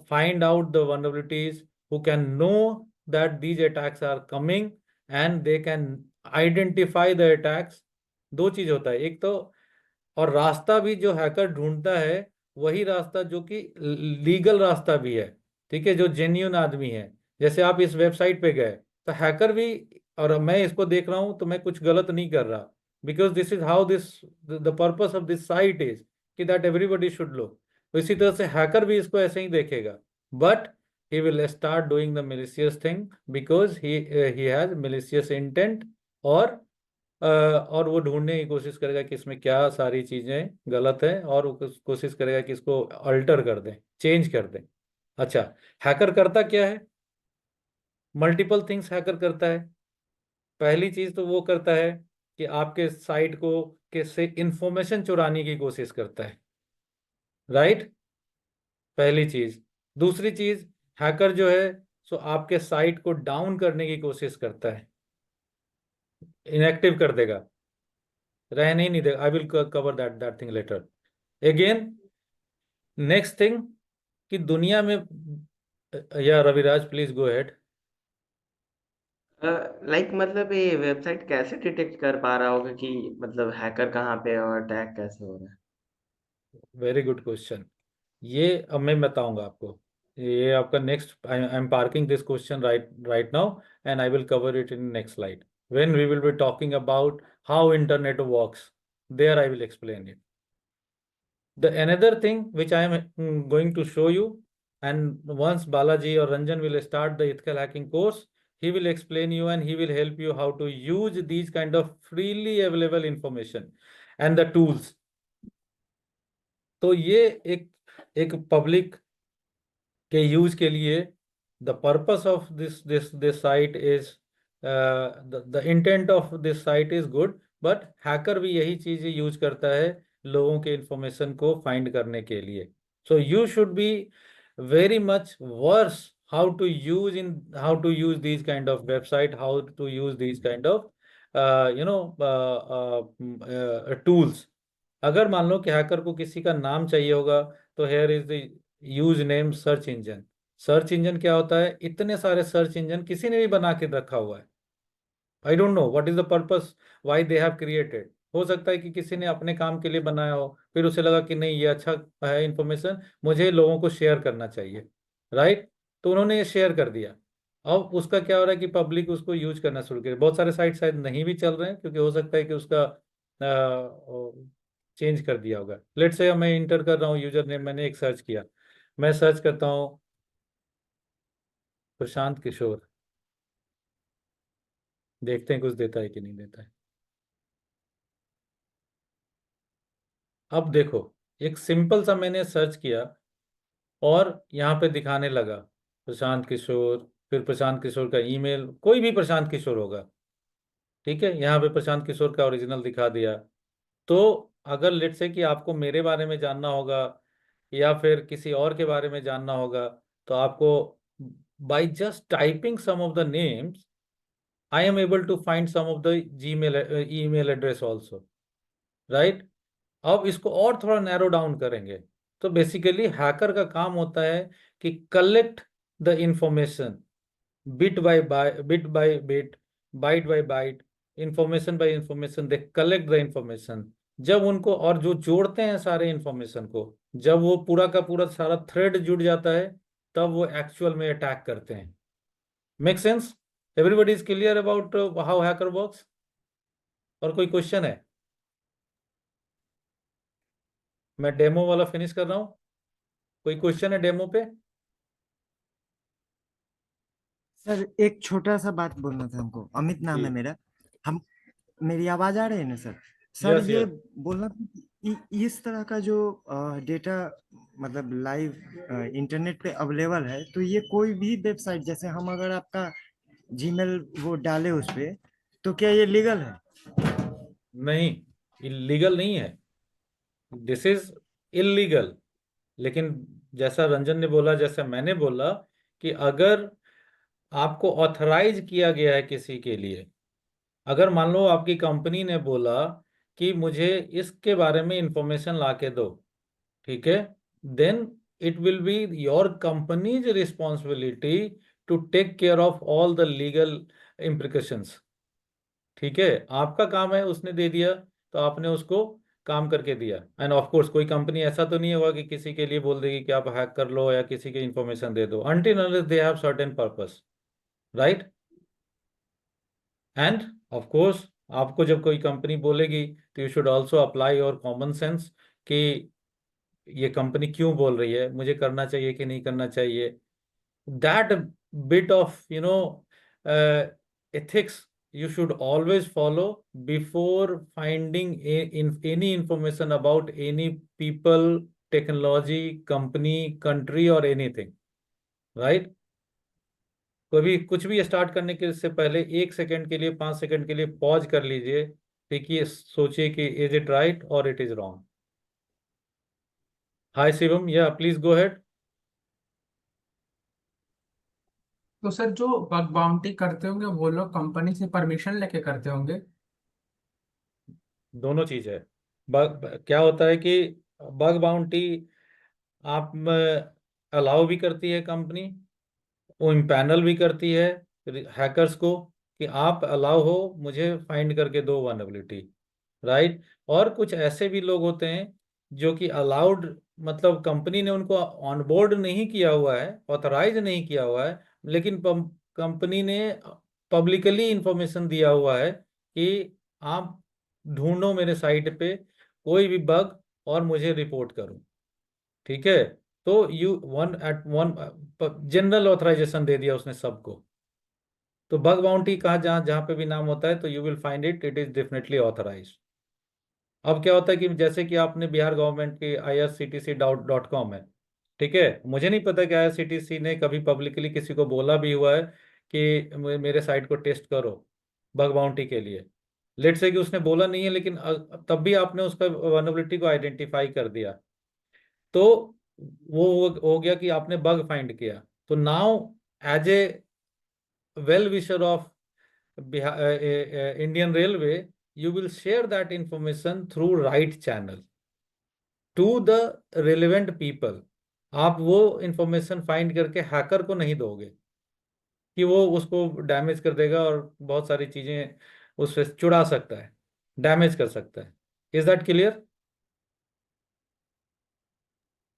find out the vulnerabilities, who can know that these attacks are coming, and they can identify the attacks. दो चीज होता है, एक तो, और रास्ता भी जो हैकर ढूंढता है वही रास्ता जो कि लीगल रास्ता भी है, ठीक है, जो जेन्युइन आदमी है। जैसे आप इस वेबसाइट पे गए तो हैकर भी, और मैं इसको देख रहा हूं तो मैं कुछ गलत नहीं कर रहा, because this is how this the purpose of this site is, कि दैट एवरीबडी शुड लो। तो इसी तरह से हैकर भी इसको ऐसे ही देखेगा, but he will start doing the malicious thing because he has malicious intent, or और वो ढूंढने की कोशिश करेगा कि इसमें क्या सारी चीजें गलत है, और वो कोशिश करेगा कि इसको अल्टर कर दें, चेंज कर दें। अच्छा, हैकर करता क्या है? मल्टीपल थिंग्स हैकर करता है। पहली चीज तो वो करता है कि आपके साइट को किससे इंफॉर्मेशन चुराने की कोशिश करता है, राइट? पहली चीज। दूसरी चीज, हैकर जो है सो आपके साइट को डाउन करने की कोशिश करता है, इनएक्टिव कर देगा, रहने ही नहीं देगा। I will cover that thing later. Again, next thing कि दुनिया में, या Raviraj please go ahead. Like मतलब ये वेबसाइट कैसे डिटेक्ट कर पा रहा होगा कि मतलब हैकर कहाँ पे है और अटैक कैसे हो रहा है? Very good question. ये अब मैं बताऊंगा आपको। ये आपका next, I am parking this question right now, and I will cover it in next slide when we will be talking about how internet works, there I will explain it. The another thing which I am going to show you, and once Balaji or Ranjan will start the ethical hacking course, he will explain you and he will help you how to use these kind of freely available information and the tools. तो ये एक public के use के लिए, the purpose of this site is, the intent of this site is good, but hacker भी यही चीज use करता है लोगों के इंफॉर्मेशन को फाइंड करने के लिए. So you should be very much worse how to use these kind of website, how to use these kind of tools. अगर मान लो कि हैकर को किसी का नाम चाहिए होगा, तो here is the use name search engine. Search engine क्या होता है? इतने सारे सर्च इंजन किसी ने भी बना के रखा हुआ है. I don't know what is the purpose why they have created. हो सकता है कि किसी ने अपने काम के लिए बनाया हो, फिर उसे लगा कि नहीं ये अच्छा है इंफॉर्मेशन, मुझे लोगों को शेयर करना चाहिए, राइट? तो उन्होंने ये शेयर कर दिया. अब उसका क्या हो रहा है कि पब्लिक उसको यूज करना शुरू कर. बहुत सारे साइट शायद नहीं भी चल रहे हैं, क्योंकि हो सकता है कि उसका चेंज कर दिया होगा. लेट्स से मैं इंटर कर रहा हूँ यूजर नेम, मैंने एक सर्च किया, मैं सर्च करता हूँ प्रशांत किशोर. देखते हैं कुछ देता है कि नहीं देता है. अब देखो, एक सिंपल सा मैंने सर्च किया और यहाँ पे दिखाने लगा प्रशांत किशोर, फिर प्रशांत किशोर का ईमेल, कोई भी प्रशांत किशोर होगा, ठीक है. यहाँ पे प्रशांत किशोर का ओरिजिनल दिखा दिया. तो अगर लेट्स से कि आपको मेरे बारे में जानना होगा या फिर किसी और के बारे में जानना होगा, तो आपको by just typing some of the names I am able to find some of the Gmail email address also, right? अब इसको और थोड़ा नैरो डाउन करेंगे, तो बेसिकली हैकर का काम होता है कि collect the information bit by bit, byte by byte, information by information, they collect the information. जब उनको और जो जोड़ते हैं सारे इंफॉर्मेशन को, जब वो पूरा का पूरा सारा थ्रेड जुड़ जाता है, तब वो एक्चुअल में अटैक करते हैं. Make sense? Everybody is clear about how hacker works? और कोई क्वेश्चन है? मैं डेमो वाला फिनिश कर रहा हूँ. कोई क्वेश्चन है डेमो पे? सर एक छोटा सा बात बोलना था हमको। अमित नाम जी. है मेरा। हम मेरी आवाज आ रही है ना सर? सर यस ये यस. बोलना था कि इस तरह का जो डेटा मतलब लाइव इंटरनेट पे अवेलेबल है, तो ये कोई भी वेबसाइट, जैसे हम अगर आपका जीमेल वो डाले उस पे, तो क्या ये लीगल है? नहीं, इलीगल नहीं है. This is illegal. लेकिन जैसा रंजन ने बोला, जैसा मैंने बोला, कि अगर आपको ऑथराइज किया गया है किसी के लिए, अगर मान लो आपकी कंपनी ने बोला कि मुझे इसके बारे में इंफॉर्मेशन ला के दो, ठीक है, then it will be your company's responsibility to take care of all the legal implications. ठीक है, आपका काम है, उसने दे दिया तो आपने उसको काम करके दिया. एंड ऑफ कोर्स कोई कंपनी ऐसा तो नहीं होगा कि किसी के लिए बोल देगी कि आप हैक कर लो या किसी की इंफॉर्मेशन दे दो, until unless they have certain purpose, right? And of course आपको जब कोई कंपनी बोलेगी, तो you should also apply your common sense कि ये कंपनी क्यों बोल रही है, मुझे करना चाहिए कि नहीं करना चाहिए. That bit of ethics you should always follow before finding any information about any people, technology, company, country or anything, right? कभी कुछ भी स्टार्ट करने के से पहले 1 सेकंड के लिए, 5 सेकंड के लिए पॉज कर लीजिए, देखिए, सोचिए कि इज इट राइट और इट इज रॉन्ग. हाय शिवम, या प्लीज गो हेड. तो सर जो बग बाउंटी करते होंगे वो लोग कंपनी से परमिशन लेके करते होंगे? दोनों चीज है. क्या होता है कि बग बाउंटी आप अलाउ भी करती है कंपनी, वो इम्पैनल भी करती है हैकर्स को कि आप अलाउ हो, मुझे फाइंड करके दो वनएबिलिटी, राइट. और कुछ ऐसे भी लोग होते हैं जो कि अलाउड, मतलब कंपनी ने उनको ऑनबोर्ड नहीं किया हुआ है, ऑथराइज नहीं किया हुआ है, लेकिन कंपनी ने पब्लिकली इंफॉर्मेशन दिया हुआ है कि आप ढूंढो मेरे साइट पे कोई भी बग और मुझे रिपोर्ट करो. ठीक है, तो you one eight one general authorization दे दिया उसने सबको. तो बग बाउंटी कहाँ, जहाँ जहाँ पे भी नाम होता है तो you will find it, it is definitely authorised. अब क्या होता है कि जैसे कि आपने बिहार गवर्नमेंट के irctc.com है, ठीक है, मुझे नहीं पता कि IRCTC ने कभी पब्लिकली किसी को बोला भी हुआ है कि मेरे साइट को टेस्ट करो बग बाउंटी के लिए. लेट से कि उसने बोला नहीं है, लेकिन तब भी आपने उसका वनएबिलिटी को आइडेंटिफाई कर दिया, तो वो हो गया कि आपने बग फाइंड किया. तो now as a well wisher of Indian Railway, you will share that information through right channel to the relevant people. आप वो इंफॉर्मेशन फाइंड करके हैकर को नहीं दोगे कि वो उसको डैमेज कर देगा और बहुत सारी चीजें उससे चुरा सकता है, डैमेज कर सकता है. Is that clear?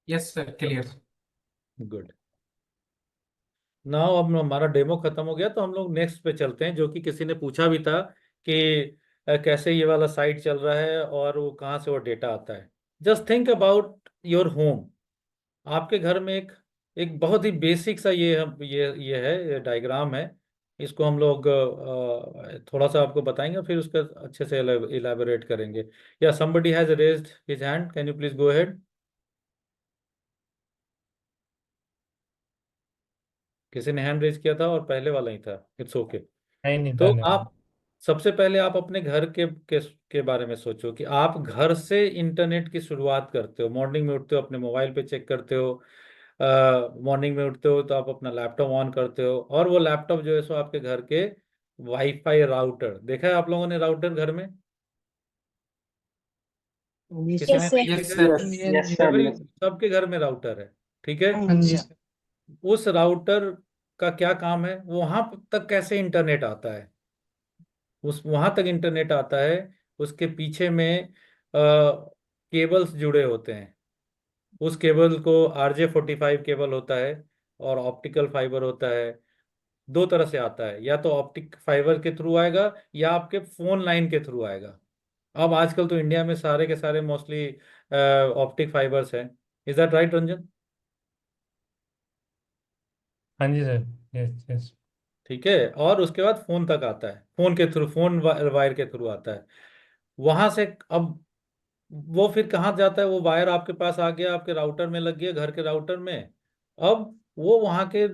Yes sir, clear. Good. Now अब हमारा डेमो खत्म हो गया, तो हम लोग नेक्स्ट पे चलते हैं, जो कि किसी ने पूछा भी था कि कैसे ये वाला साइट चल रहा है और वो कहाँ से वो डेटा आता है. Just think about your home. आपके घर में एक एक बहुत ही बेसिक सा ये है, ये डायग्राम है. इसको हम लोग थोड़ा सा आपको बताएंगे, फिर उसका अच्छे से इलेबोरेट करेंगे. या somebody has raised his hand, can you please go ahead. किसी ने हैंड रेज किया था और पहले वाला ही था, इट्स ओके. नहीं नहीं, तो पहले आप सबसे पहले आप अपने घर के बारे में सोचो कि आप घर से इंटरनेट की शुरुआत करते हो. मॉर्निंग में उठते हो, अपने मोबाइल पे चेक करते हो. मॉर्निंग में उठते हो तो आप अपना लैपटॉप ऑन करते हो, और वो लैपटॉप जो है सो आपके घर के वाईफाई राउटर. देखा है आप लोगों ने राउटर घर में? किसी Yes, ने sir. नहीं देखा है? Yes sir, yes. सबके घर में राउटर है, ठीक है. हाँ जी सर. उस राउटर का क्या काम है, वहां तक कैसे इंटरनेट आता है, उस वहां तक इंटरनेट आता है, उसके पीछे में केबल्स जुड़े होते हैं. उस केबल को RJ45 केबल होता है और ऑप्टिकल फाइबर होता है. दो तरह से आता है, या तो ऑप्टिक फाइबर के थ्रू आएगा या आपके फोन लाइन के थ्रू आएगा. अब आजकल तो इंडिया में सारे के सारे मोस्टली ऑप्टिक फाइबर्स हैं. Is that right Ranjan? हाँ जी सर. Yes yes. ठीक है, और उसके बाद फोन तक आता है, फोन के थ्रू, फोन वायर के थ्रू आता है. वहां से अब वो फिर कहाँ जाता है, वो वायर आपके पास आ गया, आपके राउटर में लग गया, घर के राउटर में. अब वो वहां के,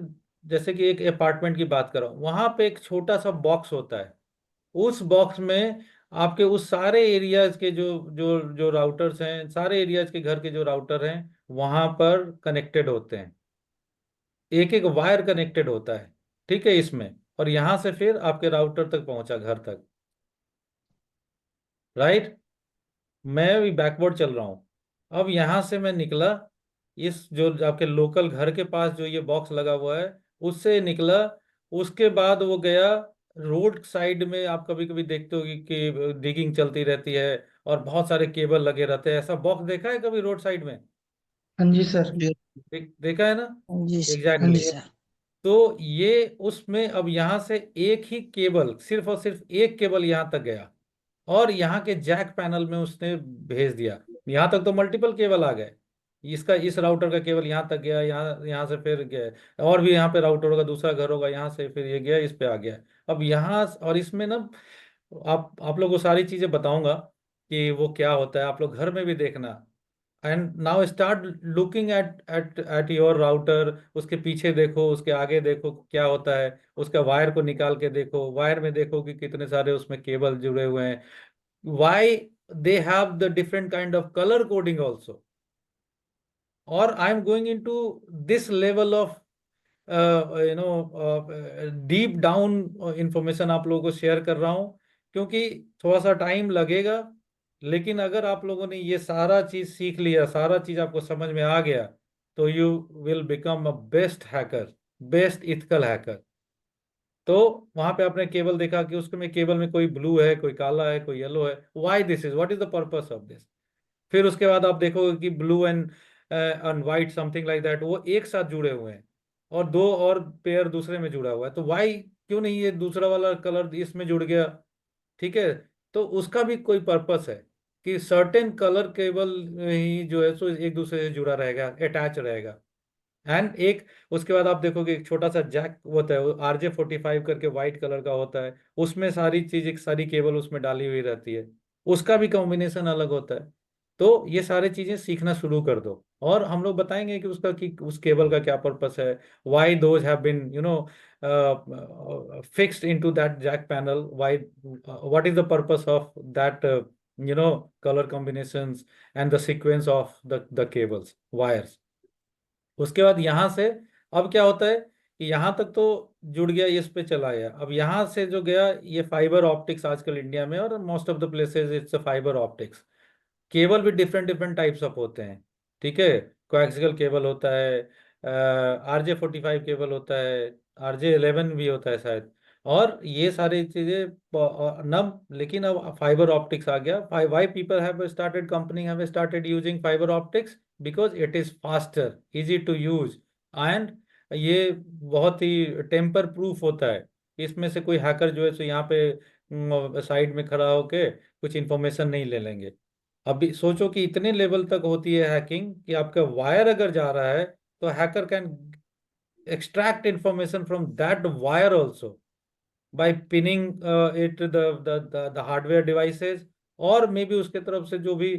जैसे कि एक अपार्टमेंट की बात करो, वहां पे एक छोटा सा बॉक्स होता है. उस बॉक्स में आपके उस सारे एरियाज के जो जो जो राउटर्स हैं, सारे एरियाज के घर के जो राउटर हैं, वहां पर कनेक्टेड होते हैं. एक एक वायर कनेक्टेड होता है, ठीक है, इसमें. और यहां से फिर आपके राउटर तक पहुंचा, घर तक, राइट. मैं भी बैकवर्ड चल रहा हूं. अब यहां से मैं निकला, इस जो आपके लोकल घर के पास जो ये बॉक्स लगा हुआ है, उससे निकला. उसके बाद वो गया रोड साइड में. आप कभी कभी देखते हो कि डिगिंग चलती रहती है और बहुत सारे केबल लगे रहते हैं. ऐसा बॉक्स देखा है कभी रोड साइड में? हाँ जी सर. देखा है ना? हाँ जी सर. हाँ एग्जैक्टली जी सर. तो ये उसमें अब यहां से एक ही केबल, सिर्फ और सिर्फ एक केबल यहां तक गया, और यहाँ के जैक पैनल में उसने भेज दिया. यहाँ तक तो मल्टीपल केबल आ गए, इसका इस राउटर का केबल यहाँ तक गया, यहाँ यहाँ से फिर गया, और भी यहाँ पे राउटर होगा, दूसरा घर होगा, यहाँ से फिर ये गया, इस पे आ गया। अब यहाँ और इसमें ना आप लोग को सारी चीजें बताऊंगा कि वो क्या होता है, आप लोग घर में भी देखना। And now start looking at your router, उसके पीछे देखो, उसके आगे देखो क्या होता है, उसका वायर को निकाल के देखो, वायर में देखो कि कितने सारे उसमें केबल जुड़े हुए हैं, why they have the different kind of color coding also, or I am going into this level of deep down information आप लोगों को शेयर कर रहा हूं, क्योंकि थोड़ा सा टाइम लगेगा, लेकिन अगर आप लोगों ने ये सारा चीज सीख लिया, सारा चीज आपको समझ में आ गया, तो you will become a best hacker, best ethical hacker. तो वहां पे आपने केबल देखा कि उसमें केबल में कोई ब्लू है, कोई काला है, कोई येलो है, why this is, what is the purpose of this. फिर उसके बाद आप देखोगे कि blue and white something like that, वो एक साथ जुड़े हुए हैं, और दो और पेयर दूसरे में जुड़ा हुआ है, तो वाई क्यों नहीं ये दूसरा वाला कलर इसमें जुड़ गया। ठीक है, तो उसका भी कोई पर्पस है कि सर्टेन कलर केबल ही जो है सो एक दूसरे से जुड़ा रहेगा, अटैच रहेगा। एंड एक उसके बाद आप देखोगे एक छोटा सा जैक होता है, वो RJ45 करके व्हाइट कलर का होता है, उसमें सारी चीज, एक सारी केबल उसमें डाली हुई रहती है, उसका भी कॉम्बिनेशन अलग होता है। तो ये सारी चीजें सीखना शुरू कर दो, और हम लोग बताएंगे कि उसका कि उस केबल का क्या पर्पस है, why those have been fixed into that jack panel, why, what is the purpose of that colour combinations and the sequence of the cables wires. उसके बाद यहाँ से अब क्या होता है कि यहाँ तक तो जुड़ गया, इस पे चला गया, अब यहाँ से जो गया ये फाइबर ऑप्टिक्स आजकल इंडिया में और most of the places it's fibre optics. Cable भी डिफरेंट डिफरेंट टाइप्स ऑफ होते हैं। ठीक है, कोएक्सियल केबल होता है, RJ45 केबल होता है, RJ11 भी होता है शायद, और ये सारी चीजें नम, लेकिन अब फाइबर ऑप्टिक्स आ गया। Why people have started, company have started using fibre optics, because it is faster, easy to use, and ये बहुत ही टेम्पर प्रूफ होता है। इसमें से कोई हैकर जो है सो यहाँ पे साइड में खड़ा होके कुछ इंफॉर्मेशन नहीं ले लेंगे। अभी सोचो कि इतने लेवल तक होती है हैकिंग कि आपका वायर अगर जा रहा है, तो hacker can extract information from that wire also by pinning it the hardware devices, और मे बी उसके तरफ से जो भी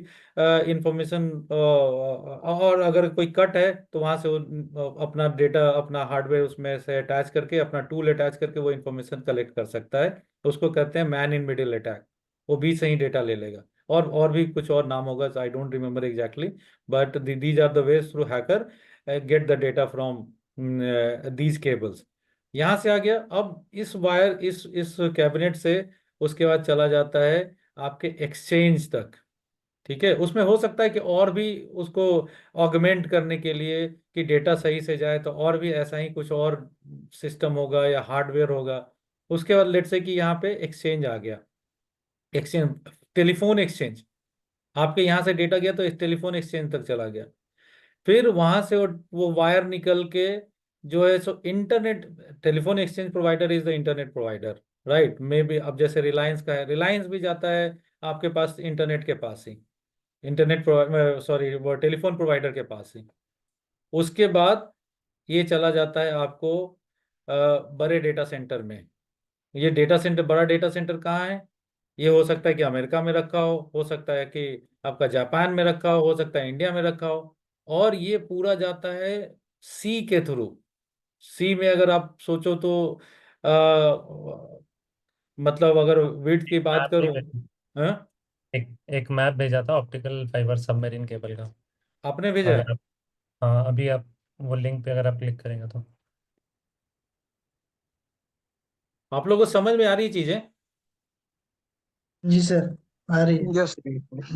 इंफॉर्मेशन, और अगर कोई कट है तो वहां से वो अपना डेटा, अपना हार्डवेयर उसमें से अटैच करके, अपना टूल अटैच करके वो इंफॉर्मेशन कलेक्ट कर सकता है। उसको कहते हैं मैन इन मिडिल अटैक, वो बीच से ही डेटा ले लेगा। और भी कुछ और नाम होगा, I don't remember exactly, but these are the ways through hacker get the data from these cables. यहां से आ गया, अब इस वायर, इस कैबिनेट से उसके बाद चला जाता है आपके एक्सचेंज तक। ठीक है, उसमें हो सकता है कि और भी उसको ऑगमेंट करने के लिए कि डेटा सही से जाए, तो और भी ऐसा ही कुछ और सिस्टम होगा या हार्डवेयर होगा। उसके बाद लेट्स से कि यहाँ पे एक्सचेंज आ गया, एक्सचेंज, टेलीफोन एक्सचेंज, आपके यहाँ से डेटा गया तो इस टेलीफोन एक्सचेंज तक चला गया। फिर वहां से वो वायर निकल के जो है so internet, telephone exchange provider is the internet provider, right. May be अब जैसे रिलायंस का है, रिलायंस भी जाता है आपके पास इंटरनेट के पास ही, इंटरनेट सॉरी वो टेलीफोन प्रोवाइडर के पास ही। उसके बाद ये चला जाता है आपको बड़े डेटा सेंटर में। ये डेटा सेंटर, बड़ा डेटा सेंटर कहाँ है, ये हो सकता है कि अमेरिका में रखा हो सकता है कि आपका जापान में रखा हो सकता है इंडिया में रखा हो, और ये पूरा जाता है सी के थ्रू। सी में अगर आप सोचो तो मतलब अगर विड्थ की बात मैप करूं, हाँ, एक मैप भेजा था ऑप्टिकल फाइबर सबमरीन केबल का। आपने भेजा है, अगर आप, हाँ अभी आप वो लिंक पे अगर आप क्लिक करेंगे तो आप लोगों को समझ में आ रही चीजें, जी सर, आ रही है। Yes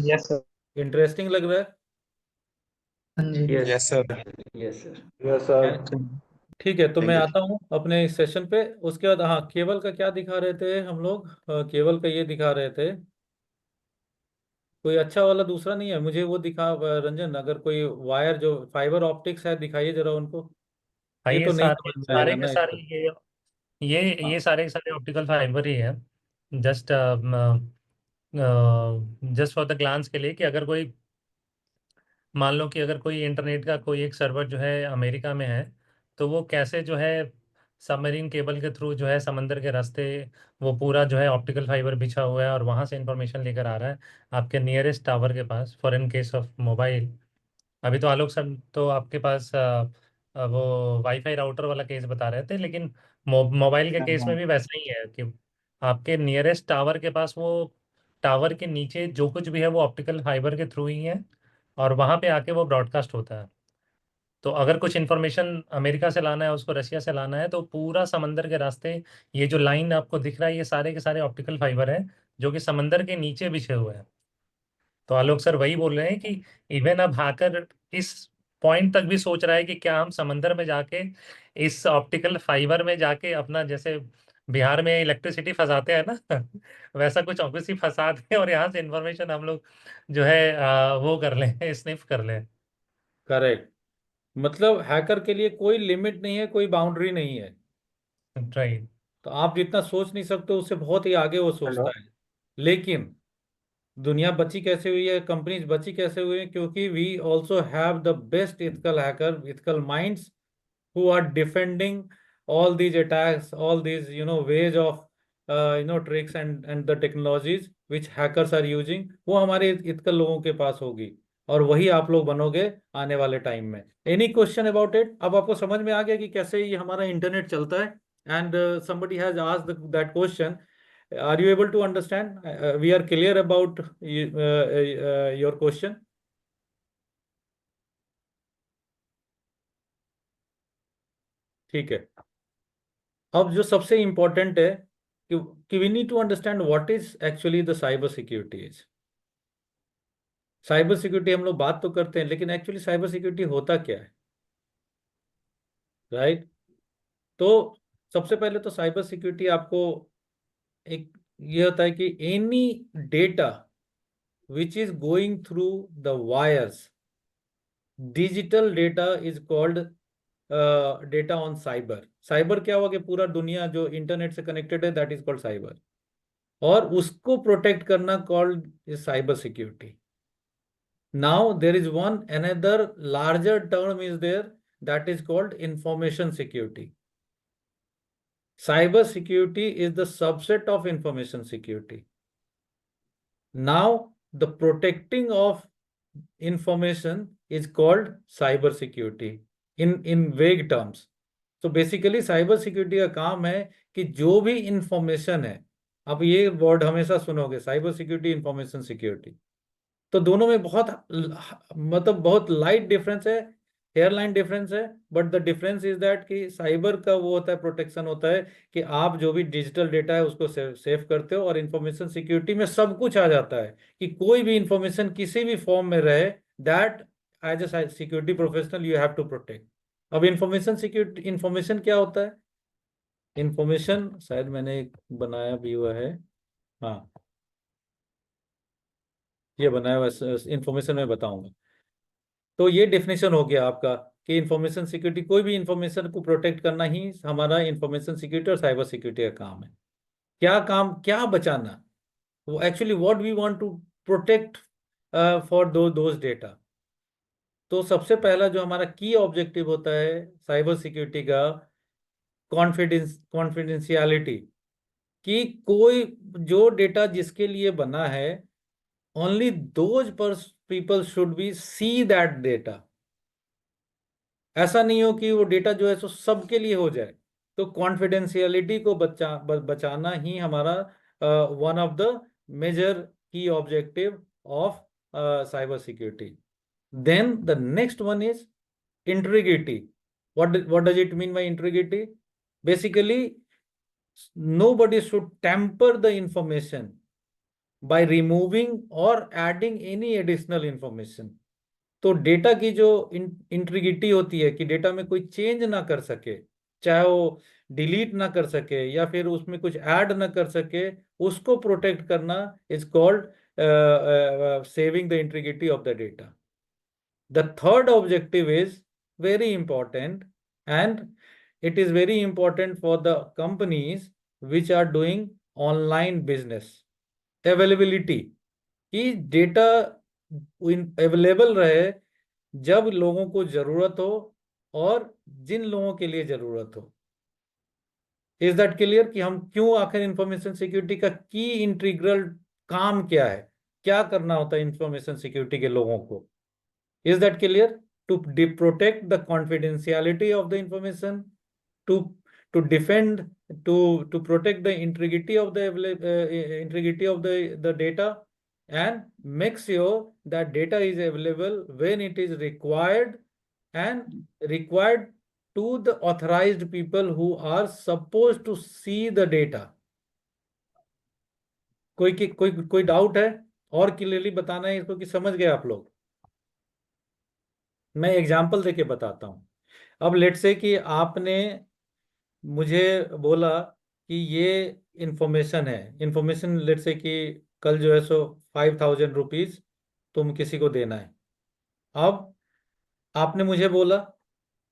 Yes, sir. इंटरेस्टिंग लग रहा है। हाँ जी। Yes, Yes, sir. yes, sir. Yes, sir. ठीक है, तो मैं Thank you. आता हूँ अपने इस सेशन पे। उसके बाद हाँ, केबल का क्या दिखा रहे थे हम लोग, केबल का ये दिखा रहे थे, कोई अच्छा वाला दूसरा नहीं है मुझे वो दिखा, रंजन अगर कोई वायर जो फाइबर ऑप्टिक्स है दिखाइए जरा उनको। हाँ ये ये तो नहीं सारे समझ में आएगा सारे के ना सारे इसको। ये सारे के सारे ऑप्टिकल फाइबर ही है। Just just for the glance के लिए कि अगर कोई मान लो कि अगर कोई इंटरनेट का कोई एक सर्वर जो है अमेरिका में है, तो वो कैसे जो है सबमरीन केबल के थ्रू जो है समंदर के रास्ते वो पूरा जो है ऑप्टिकल फाइबर बिछा हुआ है और वहां से इंफॉर्मेशन लेकर आ रहा है आपके नियरेस्ट टावर के पास, for in case of mobile. अभी तो आलोक सर तो आपके पास वो वाईफाई राउटर वाला केस बता रहे थे, लेकिन मोबाइल के केस में हाँ भी वैसा ही है कि आपके नियरेस्ट टावर के पास वो टावर के नीचे जो कुछ भी है वो ऑप्टिकल फाइबर के थ्रू ही है और वहां पे आके वो ब्रॉडकास्ट होता है। तो अगर कुछ इन्फॉर्मेशन अमेरिका से लाना है, उसको रशिया से लाना है, तो पूरा समंदर के रास्ते ये जो लाइन आपको दिख रहा है ये सारे के सारे ऑप्टिकल फाइबर है जो कि समंदर के नीचे बिछे हुए हैं। तो आलोक सर वही बोल रहे हैं कि इवन अब हैकर इस पॉइंट तक भी सोच रहा है कि क्या हम समंदर में जाके इस ऑप्टिकल फाइबर में जाके अपना, जैसे बिहार में इलेक्ट्रिसिटी फंसाते हैं ना वैसा कुछ ऑब्वियसली फंसा दें और यहाँ से इंफॉर्मेशन हम लोग जो है वो कर लें, स्निफ कर लें। करेक्ट। मतलब हैकर के लिए कोई लिमिट नहीं है, कोई बाउंड्री नहीं है। राइट। तो आप जितना सोच नहीं सकते उससे बहुत ही आगे वो हेलो। सोचता है। लेकिन दुनिया बची कैसे हुई है, कंपनीज बची कैसे हुई है, क्योंकि we also have the best ethical hacker, ethical minds who are defending all these attacks, all these ways of tricks and the technologies which hackers are using, वो हमारे इतकल लोगों के पास होगी और वही आप लोग बनोगे आने वाले टाइम में। Any question about it? अब आपको समझ में आ गया कि कैसे ये हमारा इंटरनेट चलता है? And somebody has asked that question. Are you able to understand? We are clear about your question. ठीक है। अब जो सबसे इंपॉर्टेंट है कि we need to understand what is actually the cyber security is. Cyber security हम लोग बात तो करते हैं, लेकिन एक्चुअली साइबर सिक्योरिटी होता क्या है, राइट? तो सबसे पहले तो साइबर सिक्योरिटी आपको एक ये होता है कि any data which is going through the wires, digital data is called data on cyber. Cyber क्या हुआ कि पूरा दुनिया जो इंटरनेट से कनेक्टेड है, दैट इज कॉल्ड साइबर। और उसको प्रोटेक्ट करना called is cyber security. Now there is one another larger term is there, that is called information security. Cyber security is the subset of information security. Now the protecting of information is called cyber security in vague terms. तो basically cyber security का काम है कि जो भी information है, आप ये वर्ड हमेशा सुनोगे, साइबर सिक्योरिटी, इंफॉर्मेशन सिक्योरिटी, तो दोनों में बहुत मतलब बहुत लाइट डिफरेंस है, हेयरलाइन डिफरेंस है। But the difference is that कि साइबर का वो होता है, प्रोटेक्शन होता है कि आप जो भी डिजिटल डेटा है उसको सेव करते हो, और इंफॉर्मेशन सिक्योरिटी में सब कुछ आ जाता है कि कोई भी इंफॉर्मेशन किसी भी फॉर्म में रहे, that as a security professional you have to protect. अब इंफॉर्मेशन सिक्योरिटी, इंफॉर्मेशन क्या होता है? इंफॉर्मेशन शायद मैंने एक बनाया भी हुआ है, हाँ ये बनाया हुआ इंफॉर्मेशन में बताऊंगा। तो ये डेफिनेशन हो गया आपका कि इंफॉर्मेशन सिक्योरिटी, कोई भी इंफॉर्मेशन को प्रोटेक्ट करना ही हमारा इंफॉर्मेशन सिक्योरिटी और साइबर सिक्योरिटी का काम है। क्या काम, क्या बचाना, वो actually what we want to protect for those data. तो सबसे पहला जो हमारा की ऑब्जेक्टिव होता है साइबर सिक्योरिटी का, कॉन्फिडेंशियलिटी, कि कोई जो डेटा जिसके लिए बना है, only those people should be see that data. ऐसा नहीं हो कि वो डेटा जो है सो सबके लिए हो जाए। तो कॉन्फिडेंशियलिटी को बचाना ही हमारा one of the major key objective of cyber security. Then the next one is integrity. what does it mean by integrity? Basically, nobody should tamper the information by removing or adding any additional information. तो data की जो integrity होती है कि data में कोई change ना कर सके, चाहे वो डिलीट ना कर सके या फिर उसमें कुछ ऐड ना कर सके, उसको प्रोटेक्ट करना is called saving the integrity of the data. The third objective is very important, and it is very important for the companies which are doing online business. Availability, कि डेटा अवेलेबल रहे जब लोगों को जरूरत हो और जिन लोगों के लिए जरूरत हो। इज दैट क्लियर कि हम क्यों आखिर इंफॉर्मेशन सिक्योरिटी का की इंटीग्रल काम क्या है, क्या करना होता है इंफॉर्मेशन सिक्योरिटी के लोगों को। Is that clear? To protect the confidentiality of the information, to to defend, to protect the integrity of the integrity of the data, and make sure that data is available when it is required, and required to the authorized people who are supposed to see the data. कोई doubt है और clearly बताना है इसको कि समझ गए आप लोग? मैं एग्जांपल देके बताता हूं। अब लेट से कि आपने मुझे बोला कि ये इंफॉर्मेशन है, इंफॉर्मेशन लेट से कि कल जो है सो 5,000 रुपीज तुम किसी को देना है। अब आपने मुझे बोला,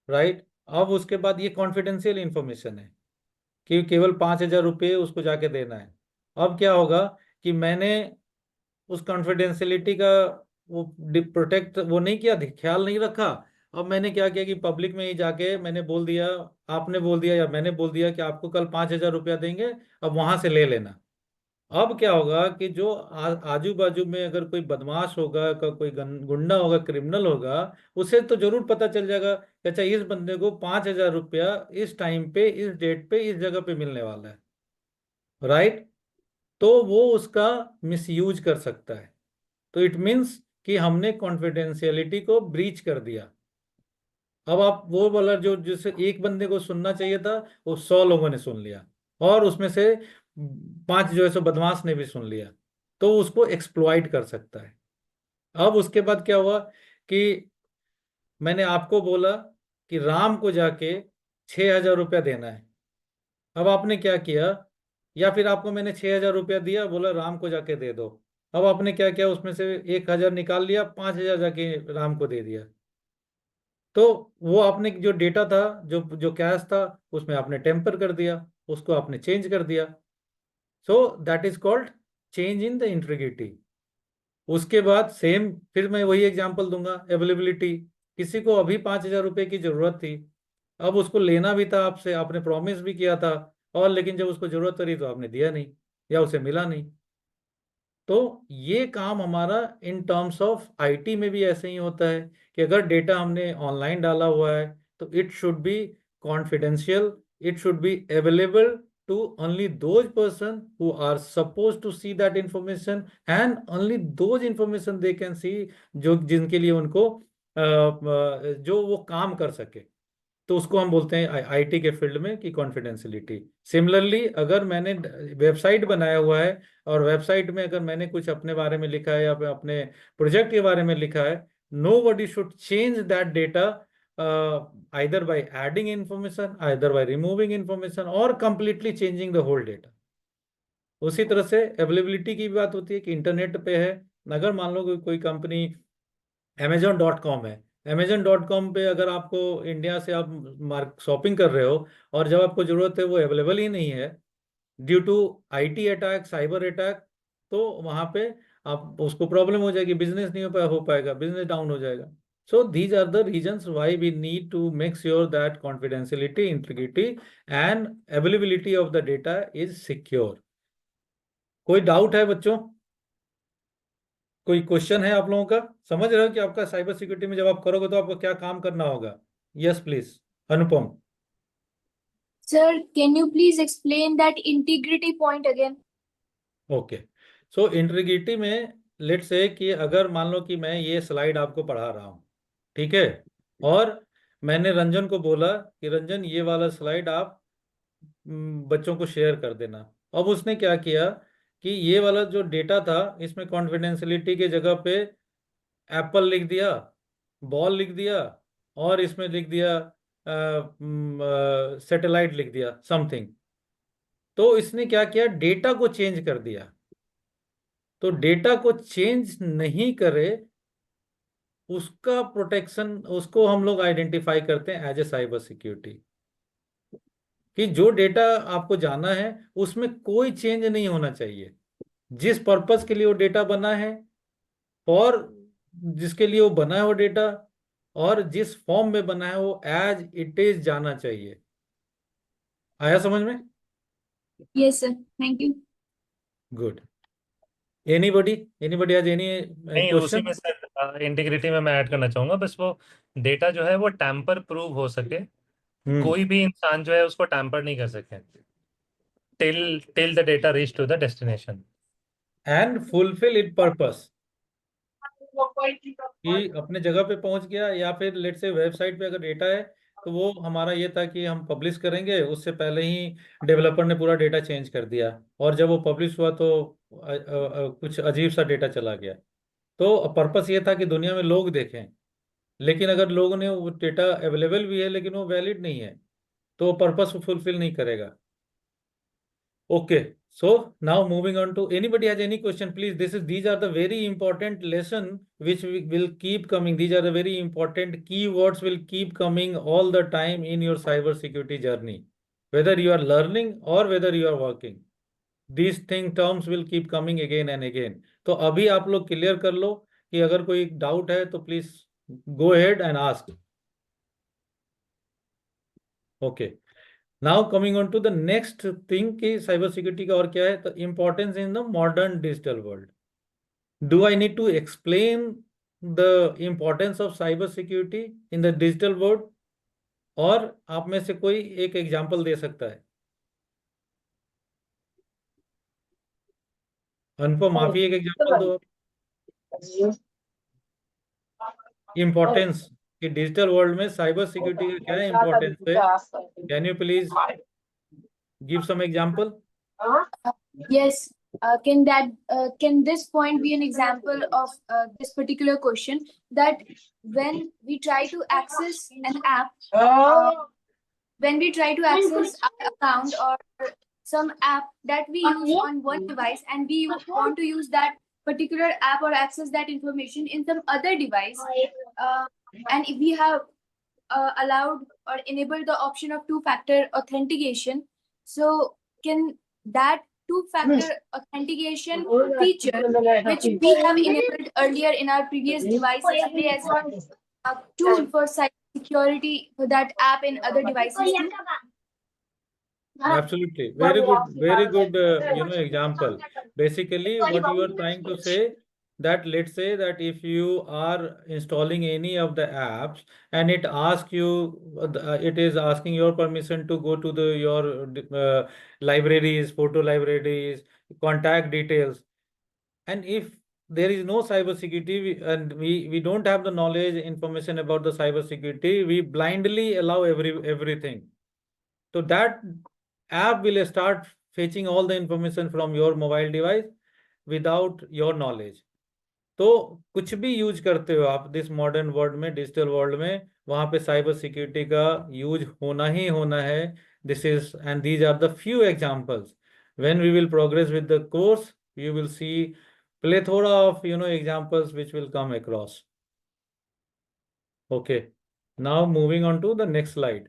राइट, अब उसके बाद ये कॉन्फिडेंशियल इंफॉर्मेशन है कि केवल 5,000 रुपये उसको जाके देना है। अब क्या होगा कि मैंने उस कॉन्फिडेंशियलिटी का वो प्रोटेक्ट वो नहीं किया, ख्याल नहीं रखा। अब मैंने क्या किया कि पब्लिक में ही जाके मैंने बोल दिया, आपने बोल दिया या मैंने बोल दिया कि आपको कल 5,000 रुपया देंगे, अब वहां से ले लेना। अब क्या होगा कि जो आजू बाजू में अगर कोई बदमाश होगा, कोई गुंडा होगा, क्रिमिनल होगा, उसे तो जरूर पता चल जाएगा कि अच्छा इस बंदे को 5,000 रुपया इस टाइम पे, इस डेट पे, इस जगह पे मिलने वाला है, राइट। तो वो उसका मिसयूज कर सकता है। तो इट मीन्स कि हमने कॉन्फिडेंशियलिटी को ब्रीच कर दिया। अब आप वो वाला जो जिसे एक बंदे को सुनना चाहिए था वो 100 लोगों ने सुन लिया, और उसमें से 5 जो है सो बदमाश ने भी सुन लिया, तो उसको एक्सप्लॉइट कर सकता है। अब उसके बाद क्या हुआ कि मैंने आपको बोला कि राम को जाके 6,000 रुपया देना है। अब आपने क्या किया, या फिर आपको मैंने 6,000 रुपया दिया, बोला राम को जाके दे दो। अब आपने क्या किया, उसमें से 1,000 निकाल लिया, 5,000 जाके राम को दे दिया। तो वो आपने जो डेटा था, जो जो कैश था, उसमें आपने टेम्पर कर दिया, उसको आपने चेंज कर दिया। So that is called change in the integrity. उसके बाद सेम फिर मैं वही एग्जांपल दूंगा, अवेलेबिलिटी। किसी को अभी 5,000 रुपये की जरूरत थी, अब उसको लेना भी था आपसे, आपने प्रॉमिस भी किया था, और लेकिन जब उसको जरूरत पड़ी तो आपने दिया नहीं या उसे मिला नहीं। तो ये काम हमारा इन टर्म्स ऑफ आईटी में भी ऐसे ही होता है कि अगर डेटा हमने ऑनलाइन डाला हुआ है तो it should be confidential, it should be available to only those person who are supposed to see that information, and only those information they can see जो जिनके लिए उनको जो वो काम कर सके। तो उसको हम बोलते हैं आईटी के फील्ड में कि कॉन्फिडेंशियलिटी। सिमिलरली अगर मैंने वेबसाइट बनाया हुआ है और वेबसाइट में अगर मैंने कुछ अपने बारे में लिखा है या अपने प्रोजेक्ट के बारे में लिखा है, nobody should change that data either by adding information, either by removing information, or completely changing the whole data। उसी तरह से अवेलेबिलिटी की बात होती है कि इंटरनेट पे है, अगर मान लो कोई कंपनी Amazon.com है, Amazon.com पे अगर आपको इंडिया से आप शॉपिंग कर रहे हो और जब आपको जरूरत है वो अवेलेबल ही नहीं है due to IT attack, cyber attack, तो वहां पे आप उसको प्रॉब्लम हो जाएगी, बिजनेस नहीं हो पाएगा, बिजनेस डाउन हो जाएगा। So these are the reasons why we need to make sure that confidentiality, integrity and availability of the data is secure. कोई डाउट है बच्चों? कोई क्वेश्चन है आप लोगों का? समझ रहे हो कि आपका साइबर सिक्योरिटी में जब आप करोगे तो आपको क्या काम करना होगा? Yes please, Anupam. Sir, can you please explain that integrity point again? Okay, so integrity में लेट्स से कि अगर मान लो कि मैं ये स्लाइड आपको पढ़ा रहा हूँ, ठीक है, और मैंने रंजन को बोला कि रंजन ये वाला स्लाइड आप बच्चों को शेयर कर देना। अब उसने क्या किया कि ये वाला जो डेटा था इसमें कॉन्फिडेंशियलिटी के जगह पे एप्पल लिख दिया, बॉल लिख दिया, और इसमें लिख दिया सैटेलाइट लिख दिया, समथिंग। तो इसने क्या किया, डेटा को चेंज कर दिया। तो डेटा को चेंज नहीं करे उसका प्रोटेक्शन, उसको हम लोग आइडेंटिफाई करते हैं एज ए साइबर सिक्योरिटी, कि जो डेटा आपको जाना है उसमें कोई चेंज नहीं होना चाहिए। जिस पर्पस के लिए वो डेटा बना है और जिसके लिए वो बना है वो डेटा, और जिस फॉर्म में बना है वो एज इट इज जाना चाहिए। आया समझ में? Yes, sir. Thank you. Good. Anybody anybody has any नहीं, उसी क्वेश्चन? में सर इंटीग्रिटी में मैं ऐड करना चाहूंगा, बस वो डेटा जो है वो टैम्पर प्रूव हो सके, कोई भी इंसान जो है उसको टैम्पर नहीं कर सके till the data reach to the destination. And fulfil it purpose, कि अपने जगह पे पहुंच गया, या फिर लेट से वेबसाइट पे अगर डेटा है तो वो हमारा ये था कि हम पब्लिश करेंगे, उससे पहले ही डेवलपर ने पूरा डेटा चेंज कर दिया, और जब वो पब्लिश हुआ तो कुछ अजीब सा डेटा चला गया। तो पर्पस ये था कि दुनिया में लोग देखें, लेकिन अगर लोगों ने वो डेटा अवेलेबल भी है लेकिन वो वैलिड नहीं है तो वो पर्पस फुलफिल नहीं करेगा। Okay, so now moving on to anybody has any question, please. These are the very important lesson which will keep coming. These are the very important keywords will keep coming all the time in your cyber security journey, whether you are learning or whether you are working. These terms will keep coming again and again. तो अभी आप लोग clear कर लो कि अगर कोई doubt है तो please go ahead and ask. Okay. Now coming on to the next thing कि साइबर सिक्योरिटी का और क्या है, तो importance in the modern digital world. Do I need to explain the importance of cyber security in the digital world? और आप में से कोई एक एग्जांपल दे सकता है? अनुपम, आप ही एक एग्जांपल दो। इम्पोर्टेंस कि डिजिटल वर्ल्ड में साइबर सिक्योरिटी का क्या इम्पोर्टेंस है, can you please give some example? Yes. Can this point be an example of this particular question, that when we try to access an app, when we try to access our account or some app that we use on one device, and we want to use that particular app or access that information in some other device, and if we have allowed or enabled the option of two-factor authentication, so can that two-factor authentication feature, which we have enabled earlier in our previous devices, play as a tool for security for that app in other devices too? Absolutely. Very good, example. Basically, what you are trying to say, that let's say that if you are installing any of the apps and it asks you, it is asking your permission to go to your libraries, photo libraries, contact details. And if there is no cyber security and we don't have the knowledge, information about the cyber security, we blindly allow everything. So that app will start fetching all the information from your mobile device without your knowledge. तो कुछ भी use करते हो आप this modern world में, digital world में, वहां पे साइबर सिक्योरिटी का यूज होना ही होना है। This is and these are the few examples. When we will progress with the course you will see plethora of examples which will come across. Okay, now moving on to the next slide.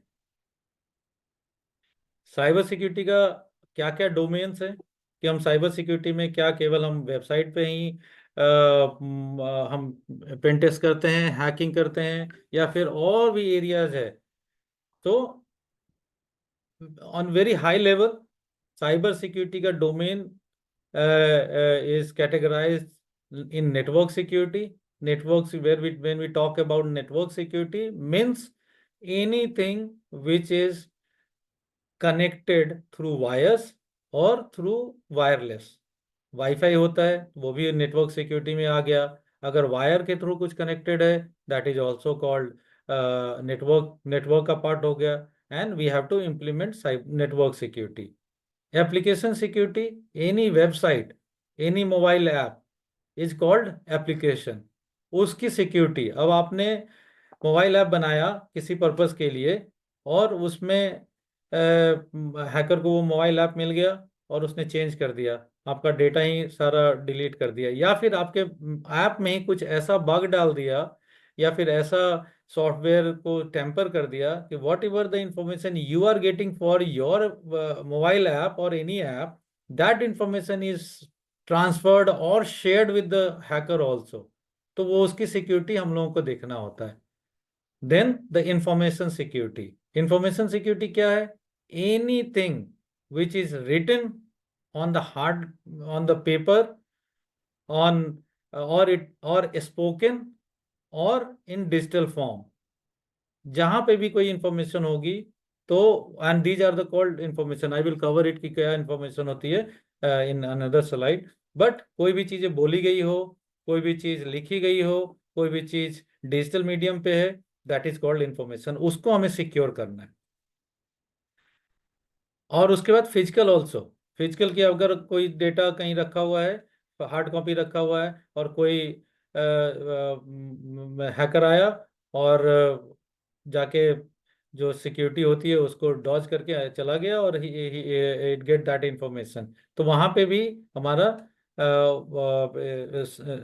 Cyber security का क्या क्या domains है, कि हम cyber security में क्या केवल हम वेबसाइट पे ही हम पेन टेस्ट करते हैं, हैकिंग करते हैं, या फिर और भी एरियाज है? तो on very high level cyber security का domain is categorized in network security. Networks, when we talk about network security, means anything which is connected through wires और through wireless. वाईफाई होता है वो भी नेटवर्क सिक्योरिटी में आ गया। अगर वायर के थ्रू कुछ कनेक्टेड है that is also called network का पार्ट हो गया। And we have to implement network security, application security, any website, any mobile app is called application, उसकी सिक्योरिटी। अब आपने मोबाइल ऐप बनाया किसी पर्पस के लिए और उसमें हैकर को वो मोबाइल ऐप मिल गया और उसने चेंज कर दिया, आपका डेटा ही सारा डिलीट कर दिया, या फिर आपके ऐप में ही कुछ ऐसा बग डाल दिया या फिर ऐसा सॉफ्टवेयर को टेम्पर कर दिया कि whatever the information you are getting for your mobile app or any app, that information is transferred और shared with the hacker also. तो वो उसकी सिक्योरिटी हम लोगों को देखना होता है। Then the information security. Information security क्या है? Anything which is written on the hard, on the paper, on or it or spoken or in digital form, जहां पे भी कोई इंफॉर्मेशन होगी तो, and these are the called information, I will cover it कि क्या इंफॉर्मेशन होती है इन अनदर स्लाइड। बट कोई भी चीजें बोली गई हो, कोई भी चीज लिखी गई हो, कोई भी चीज डिजिटल मीडियम पे है, दैट इज कॉल्ड इंफॉर्मेशन, उसको हमें सिक्योर करना है। और उसके बाद फिजिकल ऑल्सो, फिजिकल की अगर कोई डेटा कहीं रखा हुआ है, हार्ड कॉपी रखा हुआ है, और कोई हैकर आया और जाके जो सिक्योरिटी होती है उसको डॉज करके चला गया और इट गेट दैट इंफॉर्मेशन, तो वहां पे भी हमारा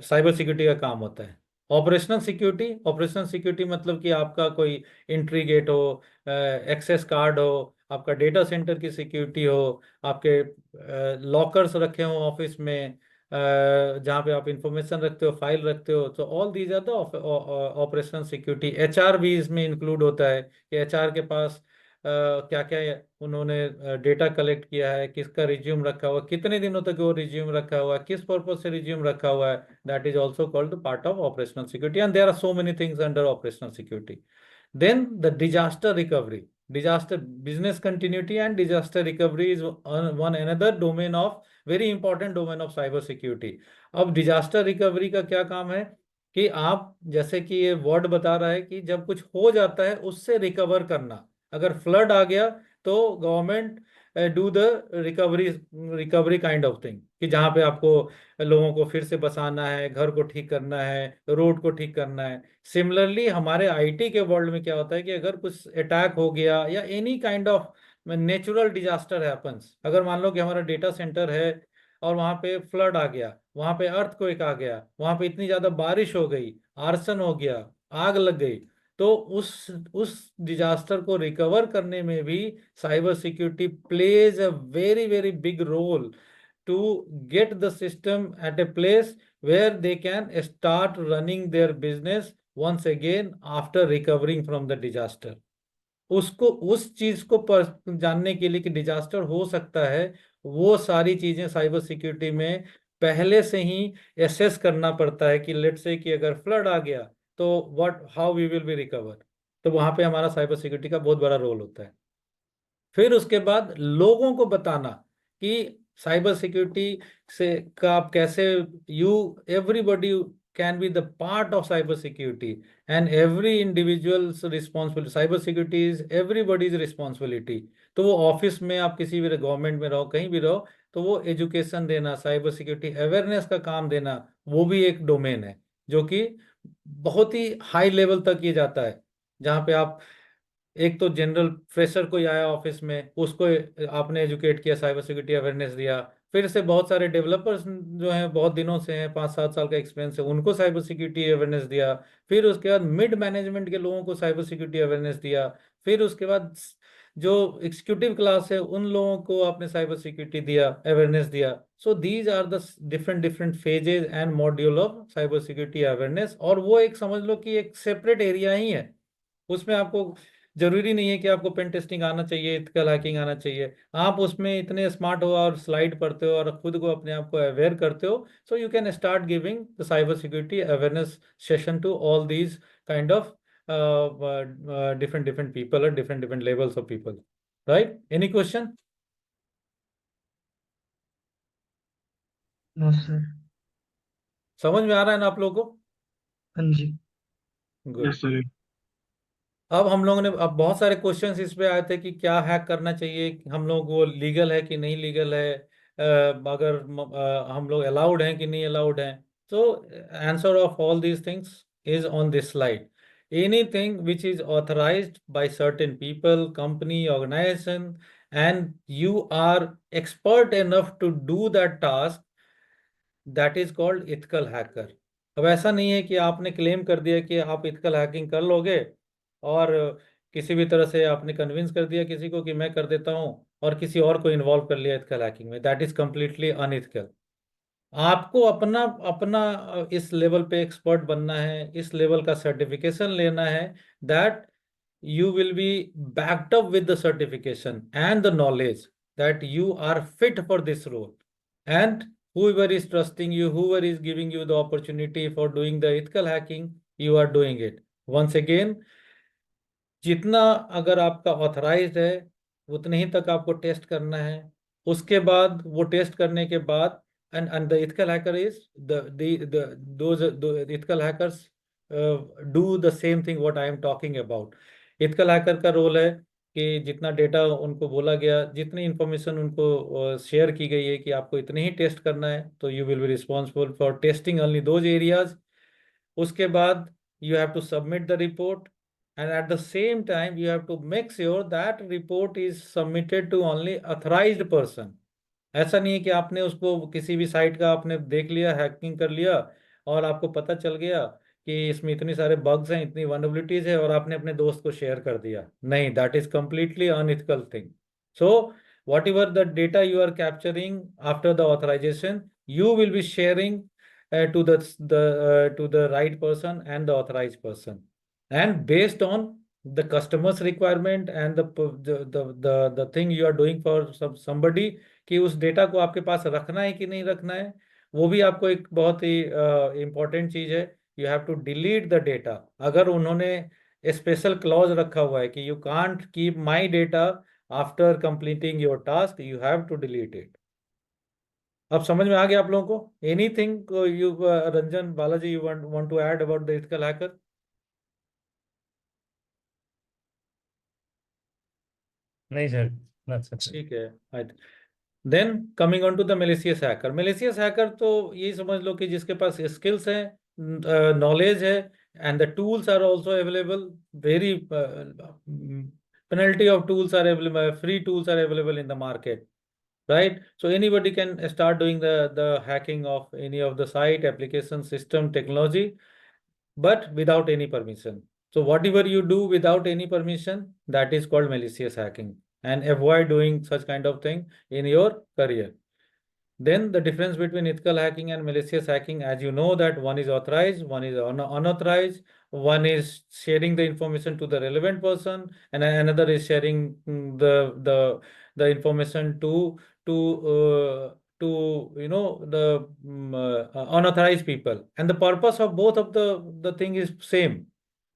साइबर सिक्योरिटी का काम होता है। ऑपरेशनल सिक्योरिटी, ऑपरेशनल सिक्योरिटी मतलब कि आपका कोई एंट्री गेट हो, एक्सेस कार्ड हो, आपका डेटा सेंटर की सिक्योरिटी हो, आपके लॉकर्स रखे हो ऑफिस में, जहाँ पे आप इंफॉर्मेशन रखते हो, फाइल रखते हो, तो all these are the operational security. HR भी इसमें इंक्लूड होता है कि एचआर के पास क्या क्या उन्होंने डेटा कलेक्ट किया है, किसका रिज्यूम रखा हुआ, कितने दिनों तक वो रिज्यूम रखा हुआ है, किस पर्पज से रिज्यूम रखा हुआ है, that is also called part of operational security, and there are so many things under operational security. Then the disaster recovery, disaster business continuity and disaster recovery is one another domain of, very important domain of cyber security। अब disaster recovery का क्या काम है कि आप, जैसे कि ये वर्ड बता रहा है कि जब कुछ हो जाता है उससे रिकवर करना। अगर फ्लड आ गया तो government do the recovery, recovery kind of thing, कि जहाँ पे आपको लोगों को फिर से बसाना है, घर को ठीक करना है, रोड को ठीक करना है। सिमिलरली हमारे आईटी के वर्ल्ड में क्या होता है कि अगर कुछ अटैक हो गया या any kind of natural disaster happens, अगर मान लो कि हमारा डेटा सेंटर है और वहां पे फ्लड आ गया, वहां पे अर्थक्वेक आ गया, वहां पे इतनी ज्यादा बारिश हो गई, आर्सन हो गया, आग लग गई, तो उस डिजास्टर को रिकवर करने में भी cyber security plays a very very big role to get the system at a place where they can start running their business once again after recovering from the disaster। उसको उस चीज को जानने के लिए कि डिजास्टर हो सकता है, वो सारी चीजें साइबर सिक्योरिटी में पहले से ही एसेस करना पड़ता है कि लेट्स से कि अगर फ्लड आ गया तो what, how we will be recover, तो वहां पे हमारा साइबर सिक्योरिटी का बहुत बड़ा रोल होता है। फिर उसके बाद लोगों को बताना कि साइबर सिक्योरिटी से का आप कैसे, you everybody can be the part of cyber security and every individuals responsibility, cyber security is everybody's responsibility. तो वो ऑफिस में आप किसी भी गवर्नमेंट में रहो, कहीं भी रहो, तो वो एजुकेशन देना, साइबर सिक्योरिटी अवेयरनेस का काम देना, वो भी एक डोमेन है जो कि बहुत ही हाई लेवल तक किया जाता है, जहाँ पे आप एक तो जनरल फ्रेशर कोई आया ऑफिस में, उसको आपने एजुकेट किया, साइबर सिक्योरिटी अवेयरनेस दिया, फिर से बहुत सारे डेवलपर्स जो हैं बहुत दिनों से हैं, 5-7 साल का एक्सपीरियंस है, उनको साइबर सिक्योरिटी अवेयरनेस दिया, फिर उसके बाद मिड मैनेजमेंट के लोगों को साइबर सिक्योरिटी अवेयरनेस दिया, फिर उसके बाद जो एग्जीक्यूटिव क्लास है उन लोगों को आपने साइबर सिक्योरिटी दिया, अवेयरनेस दिया। So these are the different different phases and module of cyber security awareness, और वो एक समझ लो कि एक सेपरेट एरिया ही है। उसमें आपको जरूरी नहीं है कि आपको पेन टेस्टिंग आना चाहिए, एथिकल हैकिंग आना चाहिए, आप उसमें इतने स्मार्ट हो और स्लाइड पढ़ते हो और खुद को अपने आप को अवेयर करते हो, so you can start giving the cyber security awareness session to all these kind of different different people at different different levels of people, right? Any question? No sir. समझ में आ रहा है ना आप लोगों को? हाँ जी। गुड। Yes sir. अब हम लोगों ने, अब बहुत सारे क्वेश्चंस इस पे आए थे कि क्या हैक करना चाहिए, हम लोग वो लीगल है कि नहीं लीगल है, अगर हम लोग अलाउड हैं कि नहीं अलाउड हैं। So answer of all these things is on this slide. Anything which is authorised by certain people, company, organisation, and you are expert enough to do that task, that is called ethical hacker. अब ऐसा नहीं है कि आपने claim कर दिया कि आप इथिकल हैकिंग कर लोगे और किसी भी तरह से आपने कन्विंस कर दिया किसी को कि मैं कर देता हूं और किसी और को इन्वॉल्व कर लिया इथिकल हैकिंग में, दैट इज कंप्लीटली अनइथिकल। आपको अपना अपना इस लेवल पे एक्सपर्ट बनना है, इस लेवल का सर्टिफिकेशन लेना है, that you will be backed up with the certification and the knowledge that you are fit for this role, and whoever is trusting you, whoever is giving you the opportunity for doing the ethical hacking, you are doing it. Once again, जितना अगर आपका authorised है उतने ही तक आपको test करना है। उसके बाद वो टेस्ट करने के बाद and the ethical hacker is those ethical hackers do the same thing what I am talking about. ethical hacker का रोल है कि जितना डेटा उनको बोला गया, जितनी इंफॉर्मेशन उनको शेयर की गई है कि आपको इतने ही टेस्ट करना है, तो you will be responsible for testing only those areas. उसके बाद you have to submit the report, and at the same time you have to make sure that report is submitted to only authorized person. ऐसा नहीं है कि आपने उसको किसी भी साइट का आपने देख लिया, हैकिंग कर लिया और आपको पता चल गया कि इसमें इतनी सारे बग्स हैं, इतनी वनरेबिलिटीज है, और आपने अपने दोस्त को शेयर कर दिया। नहीं, that is completely unethical thing. So whatever the data you are capturing after the authorization, you will be sharing to the right person and the authorized person, and based on the customer's requirement and the thing you are doing for somebody, कि उस data को आपके पास रखना है कि नहीं रखना है, वो भी आपको एक बहुत ही इम्पोर्टेंट चीज है। You have to delete the data. अगर उन्होंने स्पेशल क्लॉज रखा हुआ है कि you can't keep my data after completing your task, you have to delete it. अब समझ में आ गया आप लोगों को? Anything you Ranjan, Balaji, you want to add about the ethical hacker? नहीं सर, that's it. ठीक है। Then coming on to the malicious hacker. Malicious hacker तो यही समझ लो कि जिसके पास स्किल्स है, नॉलेज है, and the tools are also available, very penalty of tools are available, free tools are available in the market, right? So anybody can start doing the hacking of any of the site, application, system, technology, but without any permission. So whatever you do without any permission, that is called malicious hacking, and avoid doing such kind of thing in your career. Then the difference between ethical hacking and malicious hacking, as you know, that one is authorized, one is unauthorized, one is sharing the information to the relevant person, and another is sharing the information to the unauthorized people, and the purpose of both of the thing is same.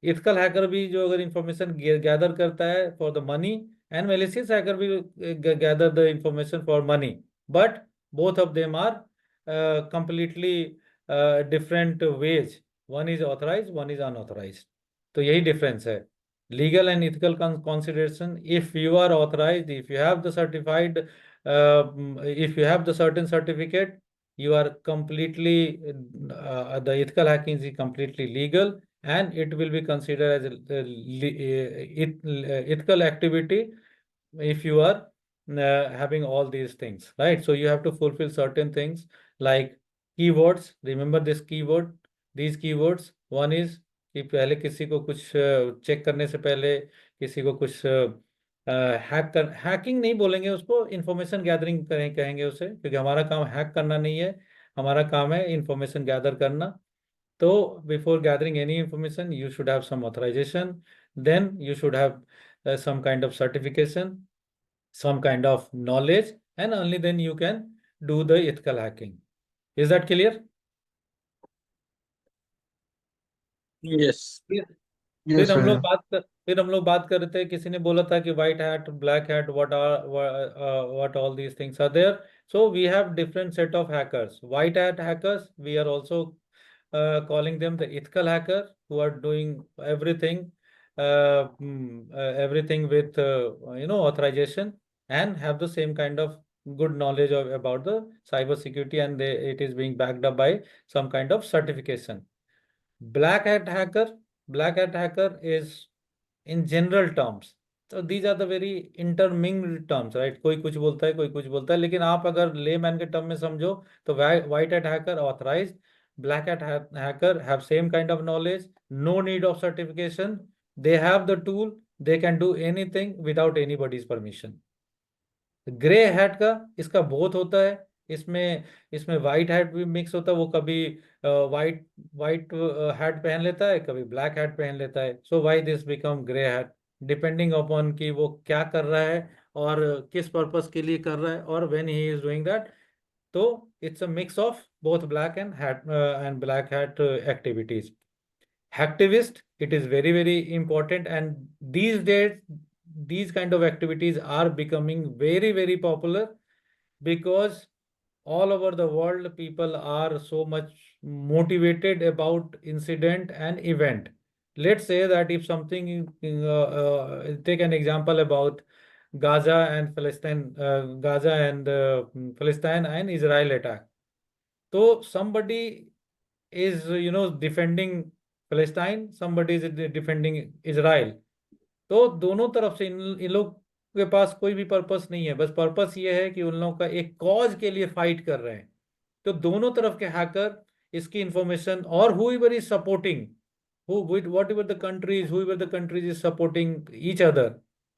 ethical hacker भी जो अगर information gather करता है for the money, and malicious hacker भी gather the information for money, but both of them are completely different ways. One is authorized, one is unauthorized. तो यही difference है. Legal and ethical consideration, if you are authorized, if you have the certified, if you have the certain certificate, you are completely, the ethical hacking is completely legal, and it will be considered as ethical activity if you are having all these things, right? So you have to fulfill certain things like keywords. Remember this keyword, these keywords. One is कि पहले किसी को कुछ check करने से पहले किसी को कुछ हैकिंग नहीं बोलेंगे उसको, इंफॉर्मेशन गैदरिंग कहेंगे उसे, क्योंकि हमारा काम हैक करना नहीं है, हमारा काम है इंफॉर्मेशन गैदर करना। तो before gathering any information you should have some authorization, then you should have some kind of certification, some kind of knowledge, and only then you can do the ethical hacking. Is that clear? Yes. फिर हम लोग बात कर रहे थे, किसी ने बोला था कि white hat, black hat, what all these things are there. So we have different set of hackers. White hat hackers, we are also calling them the ethical hacker, who are doing everything everything with authorization, and have the same kind of good knowledge about the cyber security, and it is being backed up by some kind of certification. Black hat hacker is in general terms, so these are the very intermingled terms, right? कोई कुछ बोलता है, कोई कुछ बोलता है, लेकिन आप अगर लेमैन के टर्म में समझो तो white hat hacker authorized, black hat hacker have same kind of knowledge, no need of certification, they have the tool, they can do anything without anybody's permission. Grey hat का इसका both होता है, इसमें इसमें white hat भी mix होता है, वो कभी वाइट वाइट हैट पहन लेता है, कभी ब्लैक हैट पहन लेता है. So why this become grey hat, depending upon कि वो क्या कर रहा है और किस पर्पस के लिए कर रहा है, और when he is doing that. तो it's a mix of both black and black hat activities. Hacktivist, it is very, very important, and these days these kind of activities are becoming very, very popular because all over the world people are so much motivated about incident and event. Let's say that if something, take an example about Gaza and Palestine and Israel attack. So somebody is, defending Palestine, somebody is defending Israel. तो दोनों तरफ से इन लोग के पास कोई भी purpose नहीं है, बस पर्पस ये है कि उन लोगों का एक कॉज के लिए फाइट कर रहे हैं. तो दोनों तरफ के हैकर इसकी इंफॉर्मेशन, और whoever is supporting, whatever the countries, whoever the countries is supporting each other,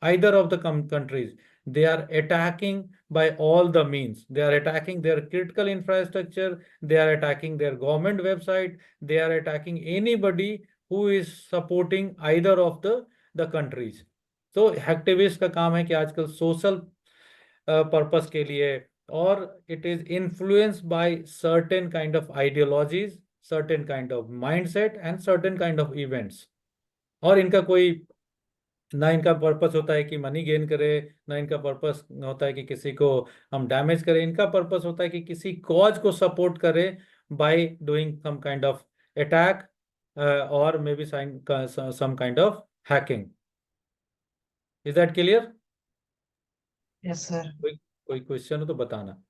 either of the countries, they are attacking by all the means. They are attacking their critical infrastructure, they are attacking their government website, they are attacking anybody who is supporting either of the countries. तो hacktivist का काम है कि आजकल social purpose के लिए, और it is influenced by certain kind of ideologies, certain kind of mindset and certain kind of events. और इनका कोई, ना इनका पर्पस होता है कि मनी गेन करे, ना इनका पर्पस होता है कि किसी को हम डैमेज करें. इनका पर्पस होता है कि किसी कॉज को सपोर्ट करे by doing some kind of attack और maybe some kind of hacking. Is that clear? Yes sir. कोई क्वेश्चन हो तो बताना.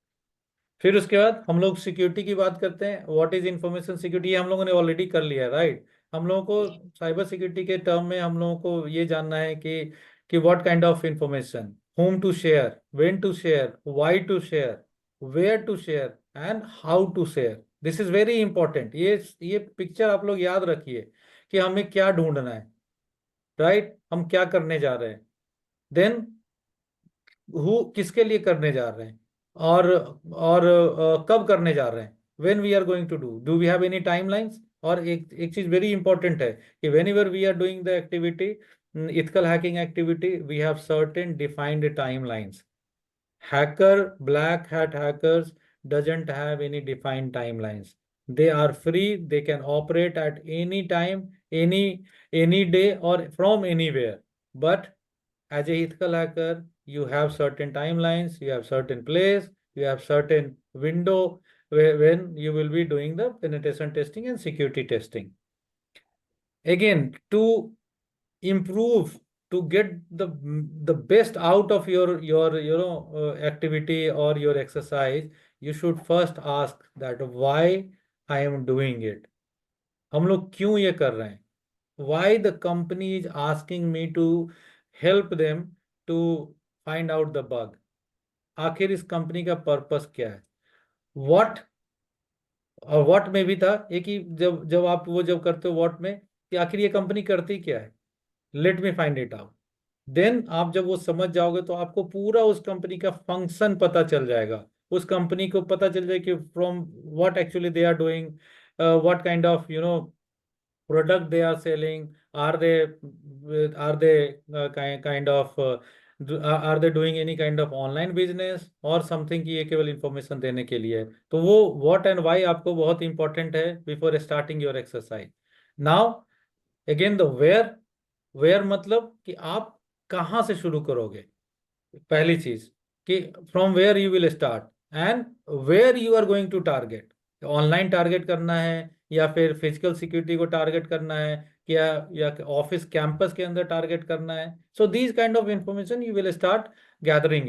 फिर उसके बाद हम लोग सिक्योरिटी की बात करते हैं. व्हाट इज इंफॉर्मेशन सिक्योरिटी, ये हम लोगों ने ऑलरेडी कर लिया है, राइट. हम लोगों को साइबर सिक्योरिटी के टर्म में हम लोगों को ये जानना है कि what kind of information, whom to share, when to share, why to share, where to share and how to share. This is very important. ये पिक्चर आप लोग याद रखिए कि हमें क्या ढूंढना है, राइट. हम क्या करने जा रहे हैं, देन किसके लिए करने जा रहे हैं, और कब करने जा रहे हैं, when we are going to do we have any timelines. और एक चीज वेरी इंपॉर्टेंट है कि whenever we are doing the activity, ethical hacking activity, we have certain defined timelines. Black hat hackers doesn't have any defined timelines. They are free, they can operate at any time, any day or from anywhere. But as a ethical hacker, you have certain timelines, you have certain place, you have certain window when you will be doing the penetration testing and security testing. Again, to improve, to get the best out of your activity or your exercise, you should first ask that why I am doing it. हम लोग क्यों ये कर रहे हैं? Why the company is asking me to help them to find out the bug. आखिर इस company का पर्पस क्या है? व्हाट में भी था एक ही, जब आप वो जब करते हो व्हाट में कि आखिर ये कंपनी करती क्या है, let me find it out. Then आप जब वो समझ जाओगे तो आपको पूरा उस कंपनी का फंक्शन पता चल जाएगा. उस कंपनी को पता चल जाए कि from what actually they are doing, what kind of product they are selling, are they kind of are they doing any kind of online business or something, कि ये केवल इंफॉर्मेशन देने के लिए है. तो वो what and why आपको बहुत इंपॉर्टेंट है before starting your exercise. Now again the where मतलब कि आप कहाँ से शुरू करोगे. पहली चीज कि from where you will start and where you are going to target. Online target करना है या फिर फिजिकल सिक्योरिटी को टारगेट करना है या ऑफिस कैंपस के अंदर टारगेट करना है. So these kind of information you will start gathering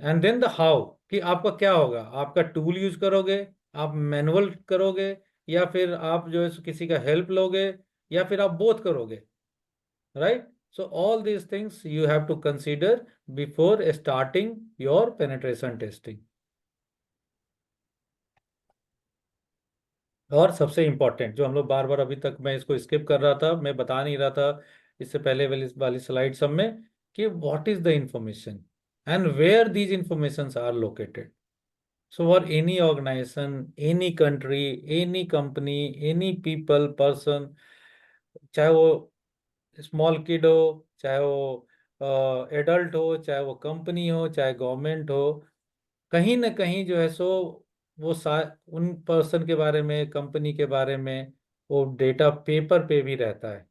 and then the how, कि आपका क्या होगा. आपका टूल यूज करोगे, आप मैनुअल करोगे, या फिर आप जो है किसी का हेल्प लोगे, या फिर आप बोथ करोगे, right. So all these things you have to consider before starting your penetration testing. और सबसे इम्पोर्टेंट जो हम लोग बार बार अभी तक मैं इसको स्किप कर रहा था, मैं बता नहीं रहा था इससे पहले वाली स्लाइड सब में, कि what is the information and where these informations are located. So for any organization, any country, any company, any people, person, चाहे वो स्मॉल किड हो, चाहे वो एडल्ट हो, चाहे वो कंपनी हो, चाहे गवर्नमेंट हो, कहीं ना कहीं जो है सो वो उन पर्सन के बारे में, कंपनी के बारे में वो डेटा पेपर पे भी रहता है,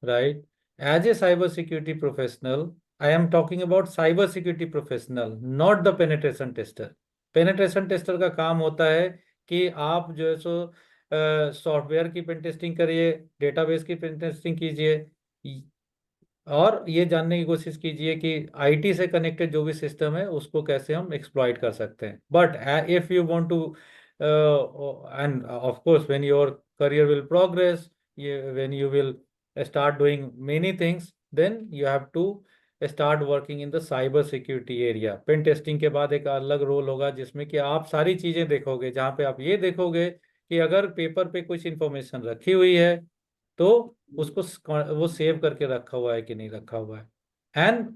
right? As a cyber security professional, I am talking about cyber security professional, not the penetration tester. Penetration tester का काम होता है कि आप जो है सो सॉफ्टवेयर की पेन टेस्टिंग करिए, डेटाबेस की पेन टेस्टिंग कीजिए, और ये जानने की कोशिश कीजिए कि आईटी से कनेक्टेड जो भी सिस्टम है उसको कैसे हम एक्सप्लॉइट कर सकते हैं। But if you want to and of course when your career will progress, when you will start doing many things, then you have to start working in the cyber security area. Pen testing के बाद एक अलग role होगा जिसमें कि आप सारी चीजें देखोगे, जहाँ पे आप ये देखोगे कि अगर पेपर पे कुछ इंफॉर्मेशन रखी हुई है तो उसको वो सेव करके रखा हुआ है कि नहीं रखा हुआ है, and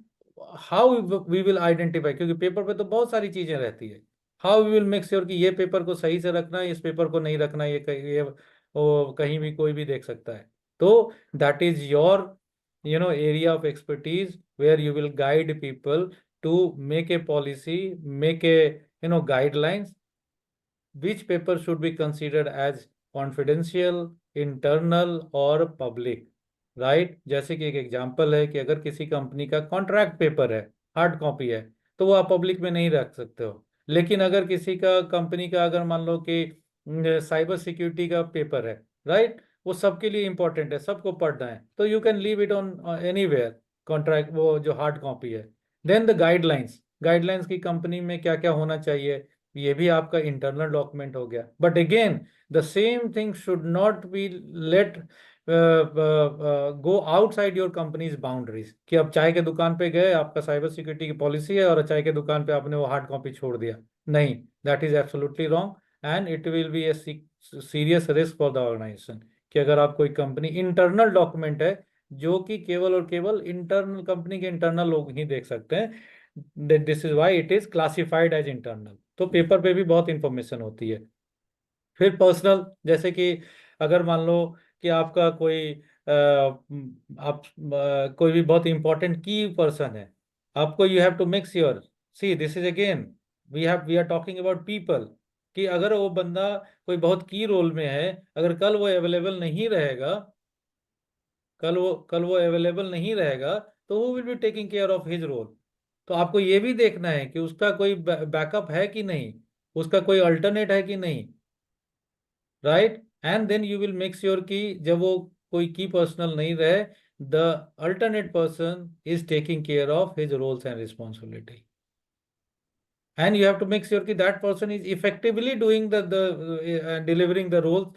how we will identify, क्योंकि पेपर पे तो बहुत सारी चीजें रहती है, how we will make sure कि ये पेपर को सही से रखना है, इस पेपर को नहीं रखना, ये वो कहीं भी कोई भी देख सकता है। तो that is your area of expertise where you will guide people to make a policy, make a guidelines which paper should be considered as confidential, internal और public, right? जैसे कि एक एग्जांपल है कि अगर किसी कंपनी का कॉन्ट्रैक्ट पेपर है, हार्ड कॉपी है, तो वो आप पब्लिक में नहीं रख सकते हो। लेकिन अगर किसी का कंपनी का अगर मान लो कि साइबर सिक्योरिटी का पेपर है, राइट, वो सबके लिए इंपॉर्टेंट है, सबको पढ़ना है, तो you can leave it on anywhere contract, वो जो हार्ड कॉपी है। देन द गाइडलाइंस, गाइडलाइंस की कंपनी में क्या क्या होना चाहिए, ये भी आपका इंटरनल डॉक्यूमेंट हो गया। But again the same thing should not be let go outside your companies boundaries, कि अब चाय के दुकान पे गए, आपका साइबर सिक्योरिटी की पॉलिसी है और चाय के दुकान पे आपने वो हार्ड कॉपी छोड़ दिया, नहीं, that is absolutely wrong and it will be a serious risk for the organisation. कि अगर आप कोई कंपनी इंटरनल डॉक्यूमेंट है जो कि केवल और केवल इंटरनल कंपनी के इंटरनल लोग ही देख सकते हैं, this is why it is classified as internal. तो पेपर पे भी बहुत इंफॉर्मेशन होती है। फिर पर्सनल, जैसे कि अगर मान लो कि आपका कोई कोई भी बहुत इंपॉर्टेंट की पर्सन है, आपको you have to make sure, see this is again we are talking about people, कि अगर वो बंदा कोई बहुत की रोल में है, अगर कल वो अवेलेबल नहीं रहेगा, कल वो अवेलेबल नहीं रहेगा, तो वो will be taking care of his role. तो आपको ये भी देखना है कि उसका कोई बैकअप है कि नहीं, उसका कोई अल्टरनेट है कि नहीं, right? And then you will make sure कि जब वो कोई की पर्सनल नहीं रहे, the alternate person is taking care of his roles and responsibility, and you have to make sure that that person is effectively doing the delivering the roles,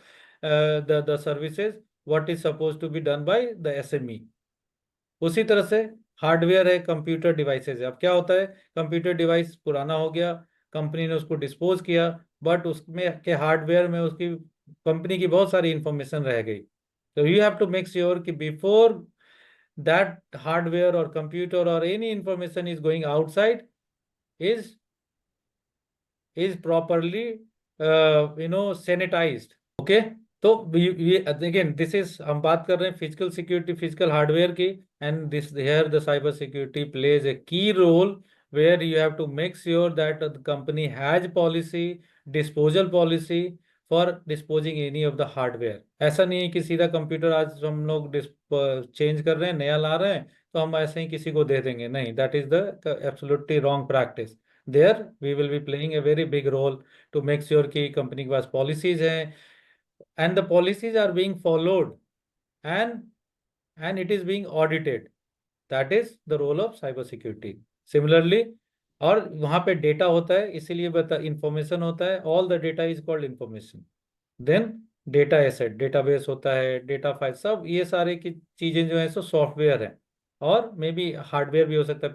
the services what is supposed to be done by the SME. उसी तरह से hardware है, computer devices है। अब क्या होता है, computer device पुराना हो गया, कंपनी ने उसको डिस्पोज किया, बट उसमें के हार्डवेयर में उसकी कंपनी की बहुत सारी इंफॉर्मेशन रह गई। तो you have to make sure कि बिफोर दैट हार्डवेयर और कंप्यूटर और any information is going outside is properly sanitized, okay? तो again this is, हम बात कर रहे हैं फिजिकल सिक्योरिटी, फिजिकल हार्डवेयर की, and this here the cyber security plays a की role where you have to make sure that the company has policy, disposal policy for disposing any of the hardware. ऐसा नहीं है कि सीधा computer आज हम लोग चेंज कर रहे हैं, नया ला रहे हैं, तो हम ऐसे ही किसी को दे देंगे, नहीं, that is the absolutely wrong practice. There we will be playing a very big role to make sure कि कंपनी के पास पॉलिसीज हैं and the policies are being followed and it is being audited. That is the role of cyber security. Similarly, और वहां पे data होता है, इसीलिए information होता है, all the data is called information. Then data asset, database होता है, डेटा फाइल, सब ये सारे की चीजें जो है सो सॉफ्टवेयर है, और मे बी हार्डवेयर भी हो सकता है,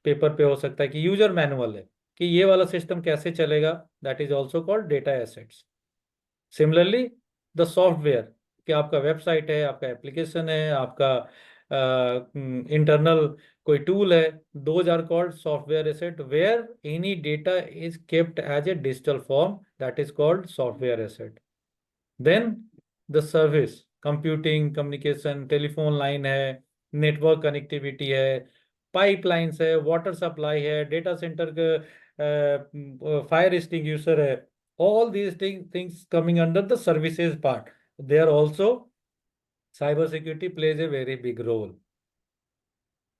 पेपर पे हो सकता है कि यूजर मैनुअल है कि ये वाला सिस्टम कैसे चलेगा, that is also called data assets. Similarly the software, कि आपका वेबसाइट है, आपका एप्लीकेशन है, आपका इंटरनल कोई टूल है, those are called software asset where any data is kept as a digital form, that is called software asset. Then the service, computing, communication, telephone line है, network connectivity है, pipelines है, water supply है, data center fire extinguisher है, all these things coming under the services part. There also cyber security plays a very big role.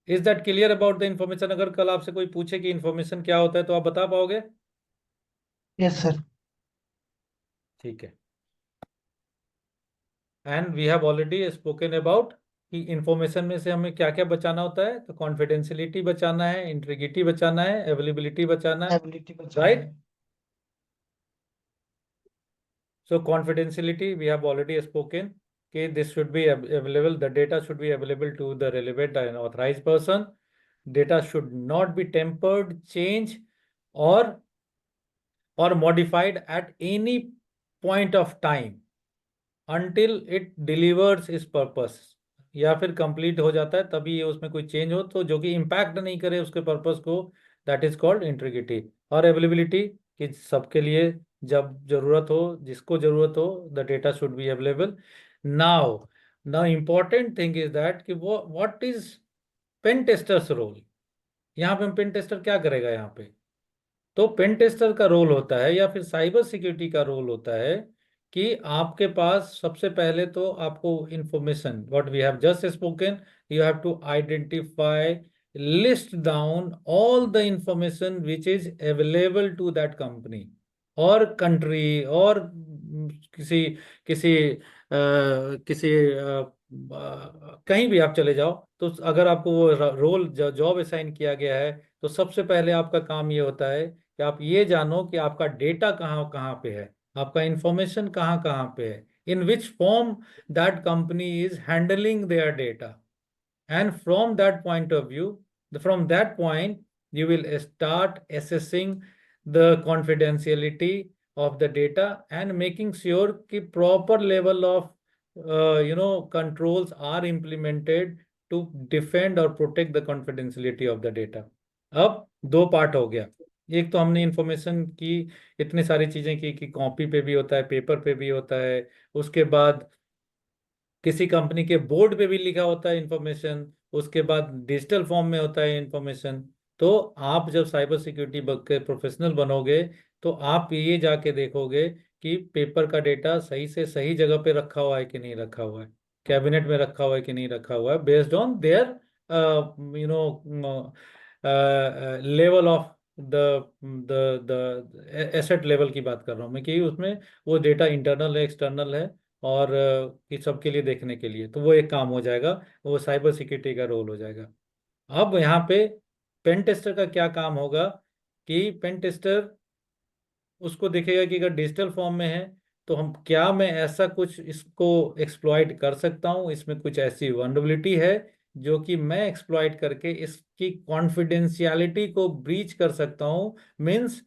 Is that clear about the information? अगर कल आपसे कोई पूछे कि information क्या होता है तो आप बता पाओगे? Yes sir. ठीक है। And we have already spoken about कि इंफॉर्मेशन में से हमें क्या क्या बचाना होता है, तो कॉन्फिडेंशियलिटी बचाना है, इंटीग्रिटी बचाना है, अवेलेबिलिटी बचाना है, एबिलिटी बचाना राइट? है। So confidentiality we have already spoken. Okay, this should be available. The data should be available to the relevant and authorized person. Data should not be tampered, changed, or modified at any point of time until it delivers its purpose. या फिर complete हो जाता है तभी उसमें कोई change हो तो जो कि इम्पैक्ट नहीं करे उसके पर्पस को, दैट इज कॉल्ड इंटीग्रिटी। और अवेलेबिलिटी कि सबके लिए जब जरूरत हो, जिसको जरूरत हो, the data should be available. Now important thing is that कि वो what is pen testers role. यहाँ पे पेन टेस्टर क्या करेगा यहाँ पे? तो पेन टेस्टर का रोल होता है या फिर साइबर सिक्योरिटी का रोल होता है कि आपके पास सबसे पहले तो आपको information, what we have just spoken, you have to identify, list down all the information which is available to that company और कंट्री और किसी किसी किसी कहीं भी आप चले जाओ तो अगर आपको वो रोल जॉब असाइन किया गया है तो सबसे पहले आपका काम ये होता है कि आप ये जानो कि आपका डेटा कहाँ कहाँ पे है, आपका इंफॉर्मेशन कहाँ कहाँ पे है, in which form that company is handling their data, and from that point of view, from that point you will start assessing the confidentiality of the data and making sure कि proper level of controls are implemented to defend or protect the confidentiality of the data. अब दो part हो गया। एक तो हमने information की इतनी सारी चीजें की कि कॉपी पे भी होता है, पेपर पे भी होता है, उसके बाद किसी कंपनी के बोर्ड पे भी लिखा होता है इंफॉर्मेशन, उसके बाद डिजिटल फॉर्म में होता है इंफॉर्मेशन। तो आप जब साइबर सिक्योरिटी के प्रोफेशनल बनोगे तो आप ये जाके देखोगे कि पेपर का डेटा सही से सही जगह पे रखा हुआ है कि नहीं रखा हुआ है, कैबिनेट में रखा हुआ है कि नहीं रखा हुआ है, based on their level of the asset level की बात कर रहा हूँ मैं कि उसमें वो डेटा इंटरनल है, एक्सटर्नल है, और कि सबके लिए देखने के लिए, तो वो एक काम हो जाएगा, वो साइबर सिक्योरिटी का रोल हो जाएगा। अब यहाँ पे पेन टेस्टर का क्या काम होगा कि पेन टेस्टर उसको देखेगा कि अगर डिजिटल फॉर्म में है तो हम क्या, मैं ऐसा कुछ इसको एक्सप्लॉइट कर सकता हूँ, इसमें कुछ ऐसी वल्नरेबिलिटी है जो कि मैं एक्सप्लॉइट करके इसकी कॉन्फिडेंशियलिटी को ब्रीच कर सकता हूँ। मीन्स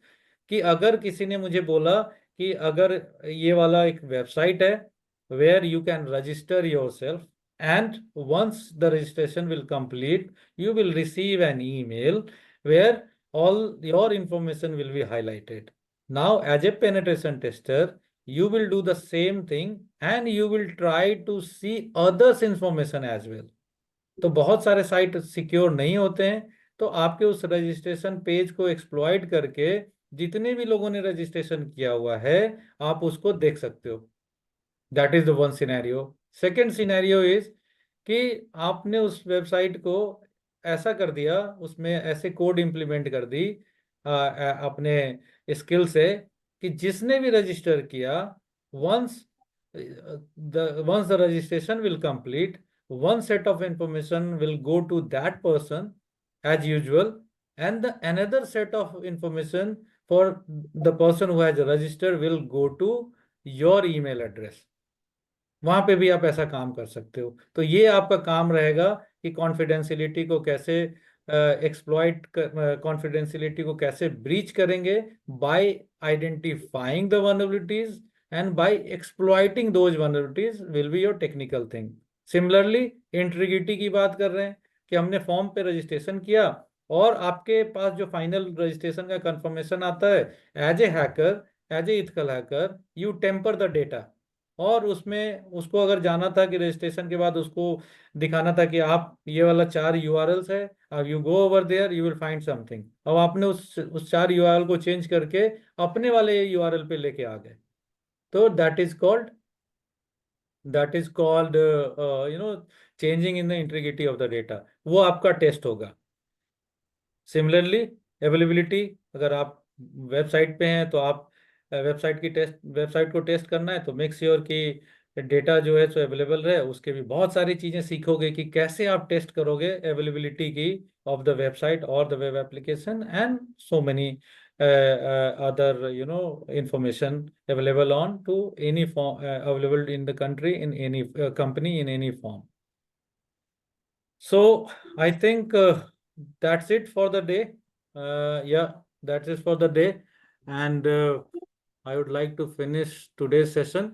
कि अगर किसी ने मुझे बोला कि अगर ये वाला एक वेबसाइट है where you can register yourself, and once the registration will complete you will receive an email where all your information will be highlighted. Now as a penetration tester you will do the same thing and you will try to see others information as well. तो बहुत सारे site secure नहीं होते हैं, तो आपके उस registration page को एक्सप्लॉइट करके जितने भी लोगों ने रजिस्ट्रेशन किया हुआ है आप उसको देख सकते हो। That is the one scenario. Second scenario is कि आपने उस वेबसाइट को ऐसा कर दिया, उसमें ऐसे कोड इंप्लीमेंट कर दी अपने स्किल से कि जिसने भी रजिस्टर किया, once the registration will complete, one set of information will go to that person as usual, and another set of information for the person who has registered will go to your email address. वहां पे भी आप ऐसा काम कर सकते हो। तो ये आपका काम रहेगा कि कॉन्फिडेंशियलिटी को कैसे एक्सप्लॉइट, कॉन्फिडेंशियलिटी को कैसे ब्रीच करेंगे, bye identifying the vulnerabilities and by exploiting those vulnerabilities will be your technical thing. Similarly integrity की बात कर रहे हैं कि हमने फॉर्म पे रजिस्ट्रेशन किया और आपके पास जो फाइनल रजिस्ट्रेशन का कंफर्मेशन आता है, as a hacker, as a ethical hacker, you tamper the data. और उसमें उसको अगर जाना था कि रजिस्ट्रेशन के बाद उसको दिखाना था कि आप ये वाला 4 URLs है, अब you go over there you will find something. अब आपने उस 4 URL को चेंज करके अपने वाले URL पे लेके आ गए, तो that is called changing in the integrity of the data. वो आपका टेस्ट होगा। सिमिलरली अवेलेबिलिटी, अगर आप वेबसाइट पे हैं तो आप वेबसाइट को टेस्ट करना है तो मेक श्योर कि डेटा जो है सो अवेलेबल रहे। उसके भी बहुत सारी चीजें सीखोगे कि कैसे आप टेस्ट करोगे अवेलेबिलिटी की ऑफ द वेबसाइट और the web application and so many other information available on to any form available in the country, in any company, in any form. So I think that's it for the day. Yeah, that's it for the day, and I would like to finish today's session.